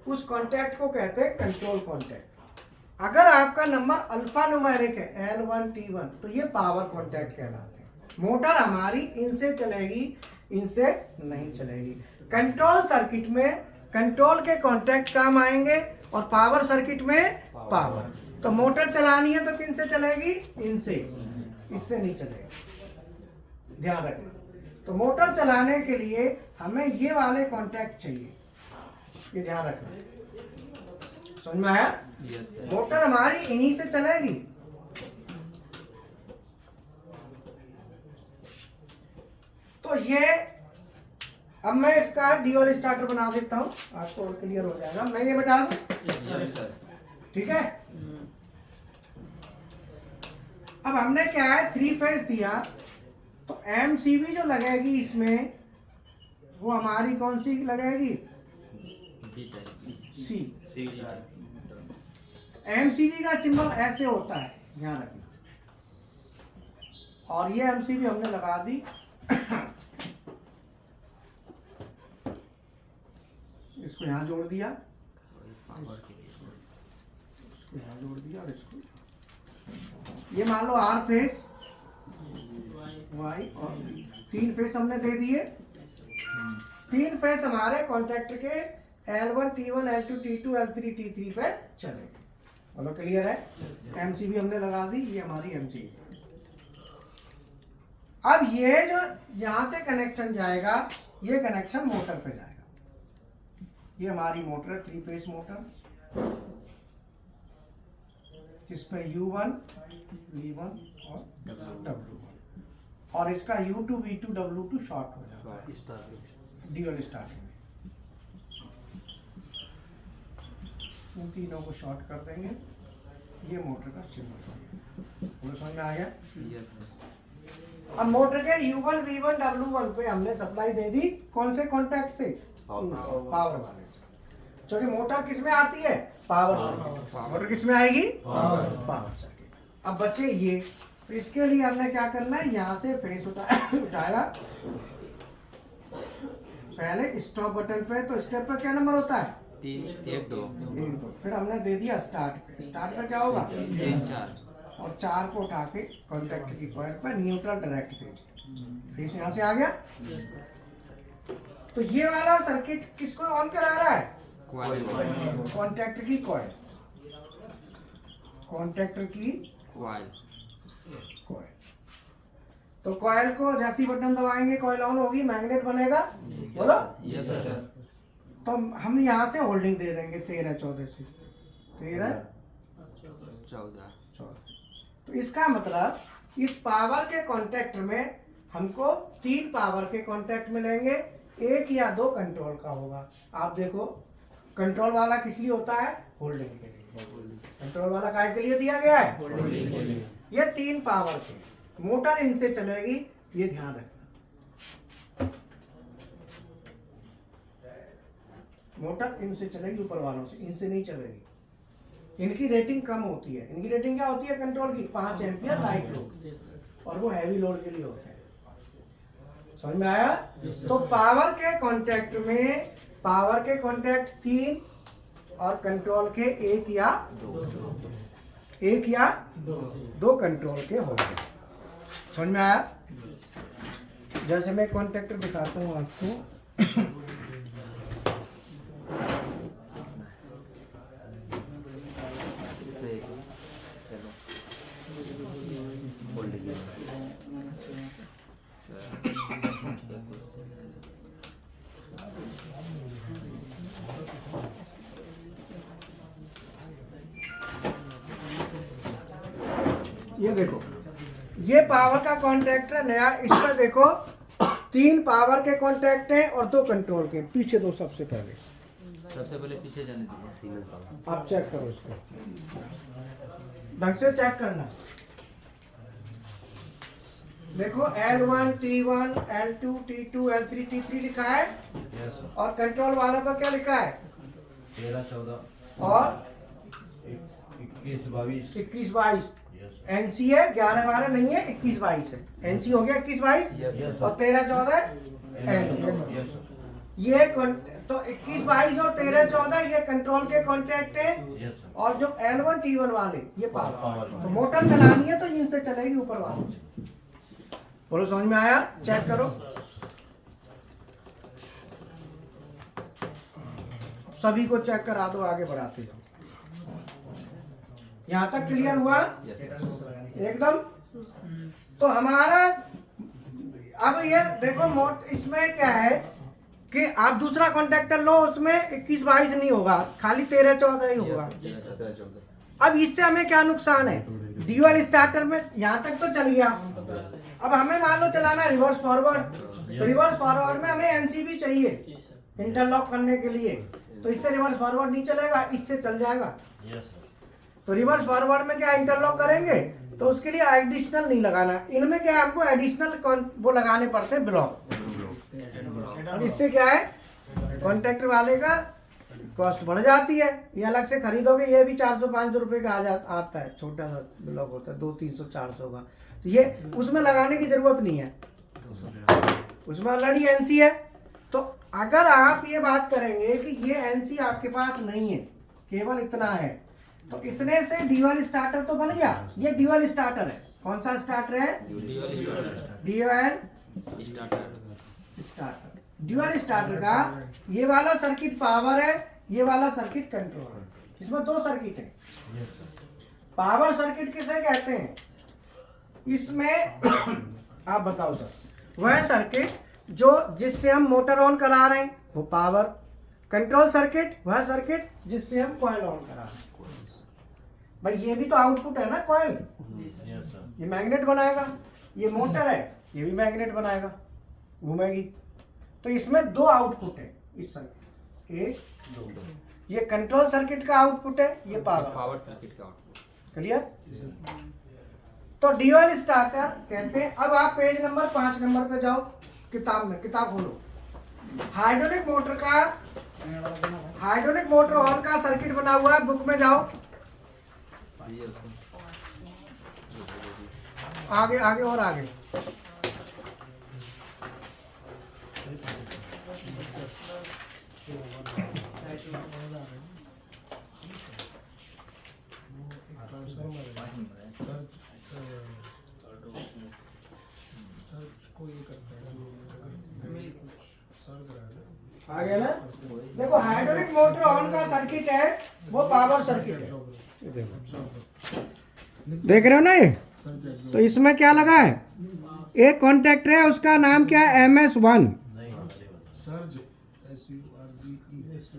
उस कॉन्टैक्ट को कहते हैं कंट्रोल कॉन्टैक्ट। अगर आपका नंबर अल्फा न्यूमेरिक है L1 T1 तो ये पावर कॉन्टैक्ट कहलाते हैं। मोटर हमारी इनसे चलेगी, इनसे नहीं चलेगी। कंट्रोल सर्किट में कंट्रोल के कॉन्टैक्ट काम आएंगे और पावर सर्किट में पावर। तो मोटर चलानी है तो किन से चलेगी? इनसे, इससे नहीं चलेगी। ध्यान रखना। तो मोटर चलाने के लिए हमें ये वाले कॉन्टैक्ट चाहिए, ये ध्यान रखना। समझ में आया? Yes sir. मोटर हमारी इन्हीं से चलेगी। तो ये अब मैं इसका ड्यूअल स्टार्टर बना देता हूं, आपको और क्लियर हो जाएगा। मैं ये बता दूं, यस सर। ठीक है? अब हमने क्या है 3 फेज दिया, तो एमसीबी जो लगेगी इसमें वो हमारी कौन सी लगेगी? B type. C. C. MCB का सिंबल ऐसे होता है, ध्यान रखना। और ये एमसीबी हमने लगा दी इसको यहाँ जोड़ दिया, पावर के लिए। इसको यहाँ जोड़ दिया और इसको ये मान लो आर फेस, वाई और 3 फेस हमने दे दिए। 3 फेस हमारे कॉन्टैक्ट के L1 T1 L2 T2 L3 T3 पे चलेंगे। बोलो क्लियर है? एमसीबी हमने लगा दी, ये हमारी एमसीबी। अब ये जो यहां से कनेक्शन जाएगा, ये कनेक्शन मोटर पे जाएगा। ये हमारी मोटर है, 3 फेस मोटर, जिस पे U1, V1 और W1 और इसका U2, V2, W2 शॉर्ट हो जाता है ड्यूअल स्टार्टिंग में। इन तीनों को शॉर्ट कर देंगे, ये मोटर का सिंबल। पूरा समझ में आ गया? Yes sir. अब मोटर के U1, V1, W1 पे हमने सप्लाई दे दी, कौन से कॉन्टैक्ट से? पावर वाले से। क्योंकि मोटर किस में आती है? Power circuit. मोटर किस में आएगी? Power circuit. अब बचे ये, तो इसके लिए हमने क्या करना है, यहाँ से फेस उठाया पहले स्टॉप बटन पे। तो स्टेप पे क्या नंबर होता है? 3, 1, 2, 1, 2। फिर हमने दे दिया स्टार्ट पे। स्टार्ट पे क्या होगा? 3, 4। और 4 को उठा के कॉन्टैक्ट की कॉइल पर न्यूट्रल डायरेक्ट फेस यहाँ से आ गया। तो ये वाला सर्किट किसको ऑन करा रहा है? कॉन्टैक्ट की कॉइल, कॉन्टैक्टर की कॉइल। कॉइल। तो कॉइल को जैसे ही बटन दबाएंगे कॉइल ऑन होगी, मैग्नेट बनेगा। बोलो। Yes sir. तो हम यहाँ से होल्डिंग दे देंगे 13, 14 से 13, 14, 14। तो इसका मतलब इस पावर के कॉन्टेक्ट में हमको 3 पावर के कॉन्टेक्ट मिलेंगे, 1 या 2 कंट्रोल का होगा। आप देखो कंट्रोल वाला किस लिए होता है? होल्डिंग के लिए। कंट्रोल वाला काय के लिए दिया गया है? होल्डिंग के लिए। ये 3 पावर के, मोटर इनसे चलेगी, ये ध्यान रखना। मोटर इनसे चलेगी, ऊपर वालों से, इनसे नहीं चलेगी। इनकी रेटिंग कम होती है। इनकी रेटिंग क्या होती है कंट्रोल की? 5 एम्पियर लाइट लोड, और वो हैवी लोड के लिए होते हैं। समझ में आया? तो पावर के कॉन्टेक्ट में पावर के कॉन्टेक्ट 3 और कंट्रोल के 1 या 2 कंट्रोल के होंगे। समझ में आया? जैसे मैं कॉन्टेक्टर दिखाता हूँ आपको। इसमें एक चलो होल्डिंग ये देखो, ये पावर का कॉन्ट्रैक्ट है नया। इसमें देखो 3 पावर के कॉन्ट्रैक्ट हैं और 2 कंट्रोल के। पीछे दो सबसे पहले पीछे जाने दीजिए। सीमेंस वाला आप चेक करो इसको, ढंग से चेक करना। देखो L1 T1 L2 T2 L3 T3 लिखा है, और कंट्रोल वालों पर क्या लिखा है? 13, 14 और 21, 22 21 22 एनसी है। 11 12 नहीं है, 21 22 है। एनसी हो गया 21 22 और 13 14 एन। ये तो 21 22 और 13 14 ये कंट्रोल के कॉन्टैक्ट है, और जो L1 T1 वाले ये पावर। तो मोटर चलानी है तो इनसे चलेगी, ऊपर वालों से। बोलो समझ में आया? चेक करो, सभी को चेक करा दो, आगे बढ़ाते जाओ। यहां तक क्लियर हुआ एकदम? तो हमारा अब ये देखो इसमें क्या है कि आप दूसरा कॉन्ट्रैक्टर लो, उसमें 21 22 नहीं होगा, खाली 13 14 ही होगा। अब इससे हमें क्या नुकसान है? ड्यूअल स्टार्टर में यहां तक तो चल गया। अब हमें मान लो चलाना रिवर्स फॉरवर्ड, तो रिवर्स फॉरवर्ड में हमें एनसीबी चाहिए इंटरलॉक करने के लिए। तो इससे रिवर्स फॉरवर्ड नहीं चलेगा, इससे चल जाएगा। तो रिवर्स फॉरवर्ड में क्या इंटरलॉक करेंगे, तो उसके लिए एडिशनल नहीं लगाना। इनमें क्या है, हमको एडिशनल वो लगाने पड़ते हैं, ब्लॉक। और इससे क्या है, कॉन्ट्रैक्टर वाले का कॉस्ट बढ़ जाती है। ये अलग से खरीदोगे, ये भी 400-500 रुपए का आता है, छोटा सा ब्लॉक होता है, 200-300-400 का। तो ये उसमें लगाने की जरूरत नहीं है, उसमें ऑलरेडी एनसी है। तो अगर आप ये बात करेंगे कि ये एनसी आपके पास नहीं है, केवल इतना है, तो इतने से ड्यूअल स्टार्टर तो बन गया। ये ड्यूअल स्टार्टर है। कौन सा स्टार्टर है? Dual starter. ड्यूअल स्टार्टर का ये वाला सर्किट पावर है, ये वाला सर्किट कंट्रोल है। इसमें 2 सर्किट है। पावर सर्किट किसे कहते हैं? इसमें आप बताओ सर, वह सर्किट जो जिससे हम मोटर ऑन करा रहे हैं वो पावर। कंट्रोल सर्किट वह सर्किट जिससे हम कॉइल ऑन करा रहे हैं। भाई ये भी तो आउटपुट है ना, कॉइल। ये मैग्नेट बनाएगा, ये मोटर है, ये भी मैग्नेट बनाएगा, घूमेगी। तो इसमें 2 आउटपुट है इस सर्किट, 1 2। ये कंट्रोल सर्किट का आउटपुट है, ये पावर सर्किट का आउटपुट। क्लियर? तो ड्यूअल स्टार्टर कहते हैं। अब आप पेज नंबर 5 नंबर पे जाओ, किताब में, किताब खोलो। हाइड्रोलिक मोटर ऑन का सर्किट बना हुआ है, बुक में जाओ। आगे आगे और आगे। आ गया ना? देखो हाइड्रोलिक मोटर ऑन का सर्किट है, वो पावर सर्किट है। देख रहे हो ना ये? तो इसमें क्या लगा है? एक कॉन्टैक्टर है, उसका नाम क्या है? MS1।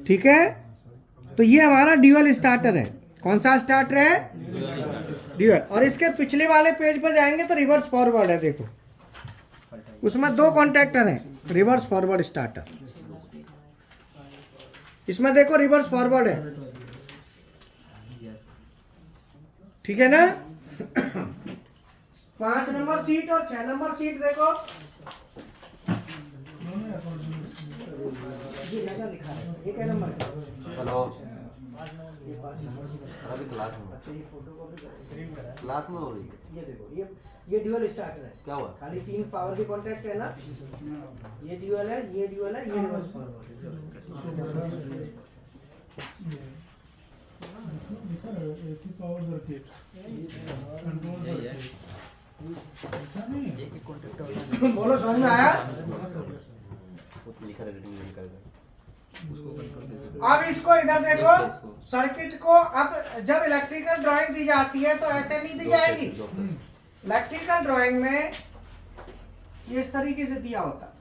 ठीक है? तो ये हमारा ड्यूअल स्टार्टर है। कौन सा स्टार्टर है? ड्यूअल। और इसके पिछले वाले पेज पर जाएंगे तो रिवर्स फॉरवर्ड है, देखो उसमें 2 कॉन्टैक्टर हैं, रिवर्स फॉरवर्ड स्टार्टर। इसमें देखो रिवर्स फॉरवर्ड है, यस ठीक है ना। 5 नंबर सीट और 6 नंबर सीट देखो, ये ज्यादा लिखा है, ये क्या नंबर है? हेलो अभी क्लास में हो रही है। ये देखो, ये ड्यूअल स्टार्टर है। क्या हुआ? खाली 3 पावर के कॉन्टैक्ट है ना, ये ड्यूअल है, ये ड्यूअल है, ये रिवर्स फॉरवर्ड है। एसी पावर सर्किट कंट्रोल यही है। सर्किट एक कॉन्टेक्ट बोलो समझ में आया? लिखा है रीडिंग नहीं करेगा। अब इसको इधर देखो, सर्किट को अब जब इलेक्ट्रिकल ड्राइंग दी जाती है तो ऐसे नहीं दी जाएगी। इलेक्ट्रिकल ड्राइंग में ये इस तरीके से दिया होता,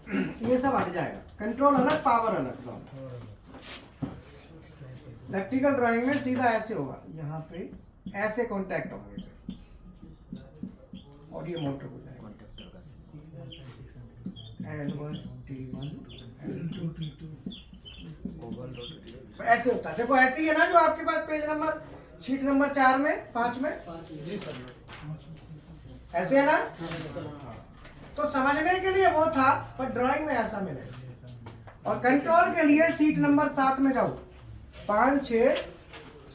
ये सब हट जाएगा, कंट्रोल अलग पावर अलग। इलेक्ट्रिकल ड्राइंग में सीधा ऐसे होगा, यहाँ पे ऐसे कॉन्टैक्ट होंगे और ये मोटर हो जाएगा L1 T1 L2 T2 ऐसे होता है। देखो ऐसे ही है ना जो आपके पास पेज नंबर शीट नंबर 4 में 5 में ऐसे है ना। तो समझने के लिए वो था, पर ड्राइंग में ऐसा मिलेगा। और कंट्रोल के लिए सीट नंबर 7 में जाओ, 5 6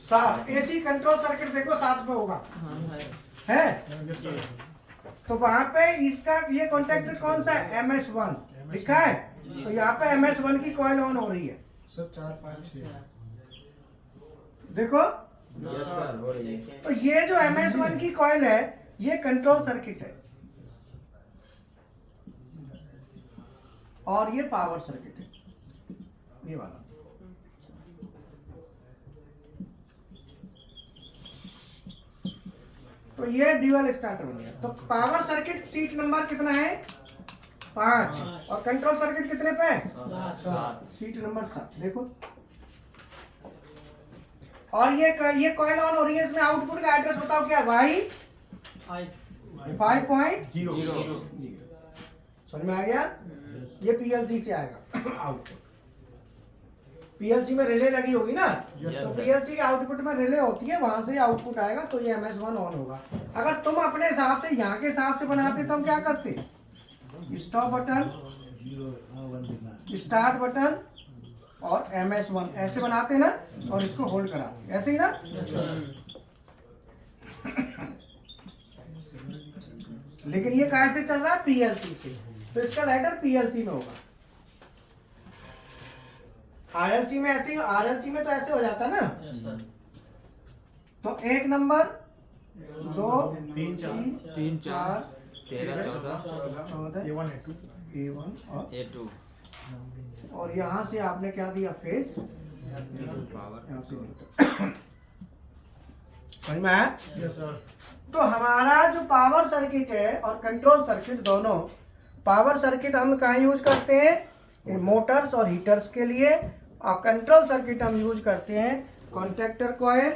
7 एसी कंट्रोल सर्किट देखो 7 पे होगा है। तो वहां पे इसका ये कॉन्टैक्टर कौन सा है? MS1 लिखा है, तो यहाँ पे MS1 की कॉइल ऑन हो रही है। सर 4 5 6 देखो, यस सर हो रही है। तो ये जो MS1 की कॉइल है ये कंट्रोल सर्किट है और ये पावर सर्किट है, ये वाला। तो ये ड्यूअल स्टार्टर बन गया। तो पावर सर्किट सीट नंबर कितना है? 5 और कंट्रोल सर्किट कितने पे? 7। सीट नंबर 7 देखो। और ये कॉइल ऑन हो रही है, इसमें आउटपुट का एड्रेस बताओ क्या है? Y 5.0। समझ में आ गया? ये PLC से आएगा आउटपुट। PLC में रिले लगी होगी ना, तो PLC के आउटपुट में रिले होती है, वहां से आउटपुट आएगा, तो ये MS1 ऑन होगा। अगर तुम अपने हिसाब से यहाँ के हिसाब से बनाते तो हम क्या करते? स्टॉप बटन, स्टार्ट बटन और MS1 ऐसे बनाते ना, और इसको होल्ड कराते, ऐसे ही ना। लेकिन ये कहाँ से चल रहा है? PLC से, तो इसका लैडर PLC में होगा। RLC में ऐसे, RLC में तो ऐसे हो जाता ना। तो 1 नंबर 2 3 4 13 14 14 A1 A2 A1 और A2 और यहाँ से आपने क्या दिया? फेज। पावर यहाँ से समझ में आया? Yes sir. तो हमारा जो पावर सर्किट है और कंट्रोल सर्किट, दोनों पावर सर्किट हम कहाँ यूज करते हैं? मोटर्स और हीटर्स के लिए। और कंट्रोल सर्किट हम यूज करते हैं contactor coil,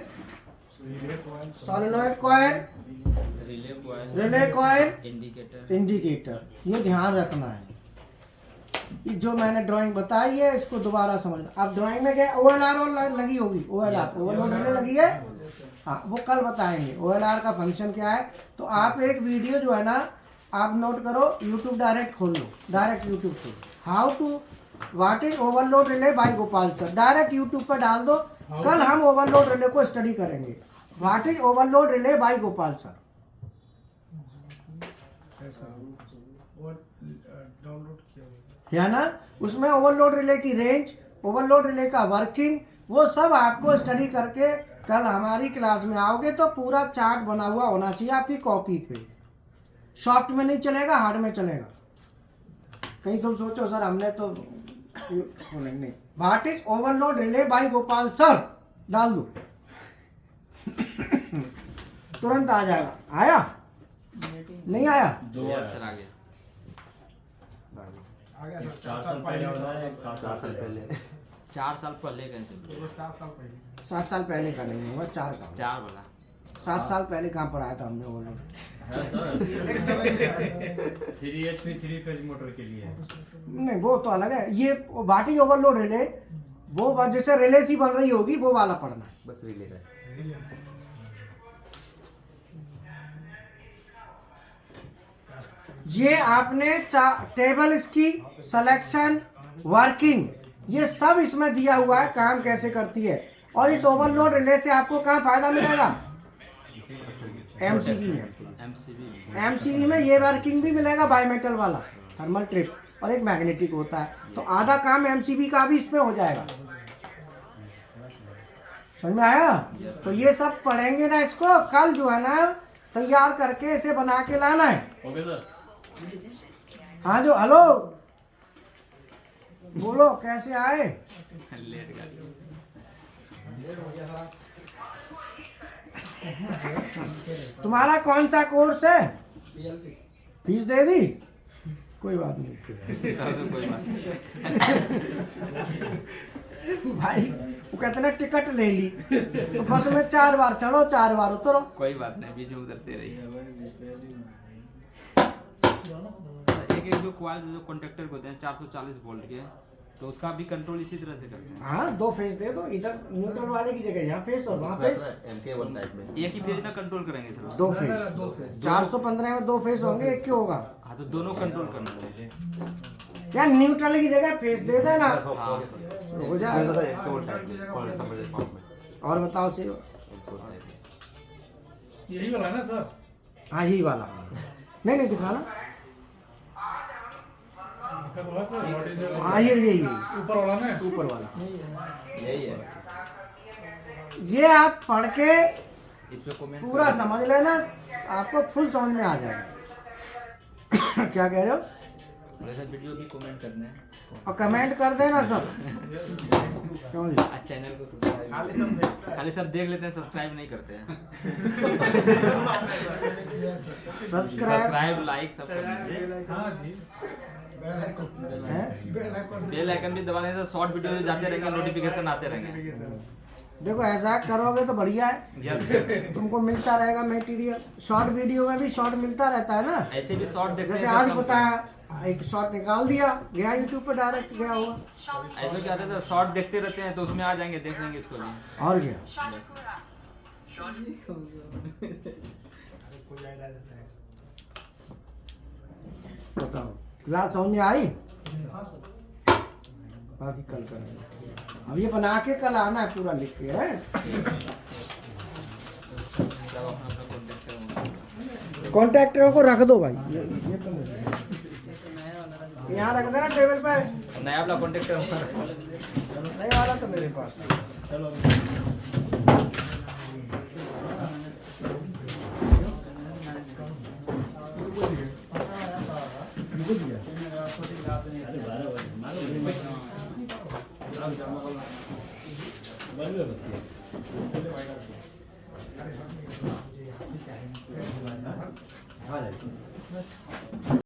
solenoid coil, relay coil, indicator. ये ध्यान रखना है। ये जो मैंने ड्राइंग बताई है इसको दोबारा समझना। अब ड्राइंग में क्या OLR लगी होगी, OLR ओवरलोड रिले लगी है, हाँ वो कल बताएंगे OLR का फंक्शन क्या है। तो आप एक वीडियो जो है ना आप नोट करो, यूट्यूब डायरेक्ट खोल लो, डायरेक्ट यूट्यूब खोल, how to what is overload relay by Gopal sir, direct YouTube पर डाल दो। कल हम ओवरलोड रिले को स्टडी करेंगे, what is overload relay by Gopal sir. और डाउनलोड किया है ना, उसमें ओवरलोड रिले की रेंज, ओवरलोड रिले का वर्किंग, वो सब आपको स्टडी करके कल हमारी क्लास में आओगे तो पूरा चार्ट बना हुआ होना चाहिए आपकी कॉपी पे। सॉफ्ट में नहीं चलेगा, हार्ड में चलेगा। कहीं तुम सोचो सर हमने तो नहीं, what is overload relay by Gopal sir डाल दो तुरंत आ जाएगा। आया? नहीं आया? यस सर आ गया। आ गया 4 साल पहले होता है, 7 4 साल पहले 4 साल पहले कैसे? 7 साल पहले 7 साल पहले का नहीं होगा, 4 का होगा। 4 वाला 7 साल पहले कहाँ पढ़ाया था हमने ओवरलोड। हाँ सर 3 HP 3 फेज मोटर के लिए है। नहीं वो तो अलग है, ये वाटी ओवरलोड रिले वो जैसे रिले सी बन रही होगी वो वाला पढ़ना है। बस रिले का है। ये आपने टेबल इसकी सिलेक्शन वर्किंग ये सब इसमें दिया हुआ है, काम कैसे करती है। और इस ओवरलोड रिले से आपको कहाँ फायदा मिलेगा, एमसीबी में। एमसीबी में ये वर्किंग भी मिलेगा, बायोमेटल वाला थर्मल ट्रिप और एक मैग्नेटिक होता है, तो आधा काम एमसीबी का भी इसमें हो जाएगा। समझ में आया? तो ये सब पढ़ेंगे ना, इसको कल जो है ना तैयार करके इसे बना के लाना है। Okay sir. हाँ जो हेलो बोलो कैसे आए? लेट गाड़ी। तुम्हारा कौन सा कोर्स है? फीस दे दी? कोई बात नहीं कोई बात नहीं। भाई वो कहते ना टिकट ले ली तो बस में 4 बार चढ़ो 4 बार उतरो। कोई बात नहीं, बीच में उतरते रहिए। एक जो कॉइल जो कॉन्टेक्टर होते हैं 440 वोल्ट के, तो उसका भी कंट्रोल इसी तरह से करते हैं। हाँ 2 फेज दे दो, इधर न्यूट्रल वाले की जगह यहाँ फेज और वहाँ फेज। MK1 टाइप में एक ही फेज ना कंट्रोल करेंगे सर। 2 फेज 415 में 2 फेज होंगे, एक क्यों होगा? हाँ तो दोनों कंट्रोल करना चाहिए। यार न्यूट्रल की जगह फेज दे देना हो जाएगा। और बताओ से यही वाला है ना सर? हाँ यही वाला। नहीं दिखाना। हाँ यही ऊपर वाला ना? ऊपर वाला यही है। ये आप पढ़ के इस पे कमेंट पूरा समझ लेना, आपको फुल समझ में आ जाएगा। क्या कह रहे हो? सर वीडियो भी कमेंट करना है और कमेंट कर देना सब। क्यों जी? आज चैनल को सब्सक्राइब खाली सब देख लेते हैं, सब्सक्राइब नहीं करते हैं। सब्सक्राइब लाइक सब करना है। हाँ जी। बेल आइकन भी दबाने से शॉर्ट वीडियो जाते रहेंगे, नोटिफिकेशन आते रहेंगे। देखो ऐसा करोगे तो बढ़िया है, तुमको मिलता रहेगा मटेरियल। शॉर्ट वीडियो में भी शॉर्ट मिलता रहता है ना, ऐसे भी शॉर्ट देखते जैसे हैं आज कम से बताया एक शॉर्ट निकाल दिया गया यूट्यूब पे डायरेक्ट गया हुआ। कम। ऐसे क्या होता है शॉर्ट देखते रहते हैं तो उसमें आ जाएंगे, देख लेंगे इसको भी। और क्या बताओ, क्लास समझ में आई? बाकी कल करेंगे। अब ये बना के कल आना है, पूरा लिख के है। सब अपना कॉन्टेक्ट कॉन्ट्रैक्टरों को रख दो भाई, यहाँ रख देना टेबल पर। नया वाला कॉन्टेक्टर नहीं वाला तो मेरे पास। हाँ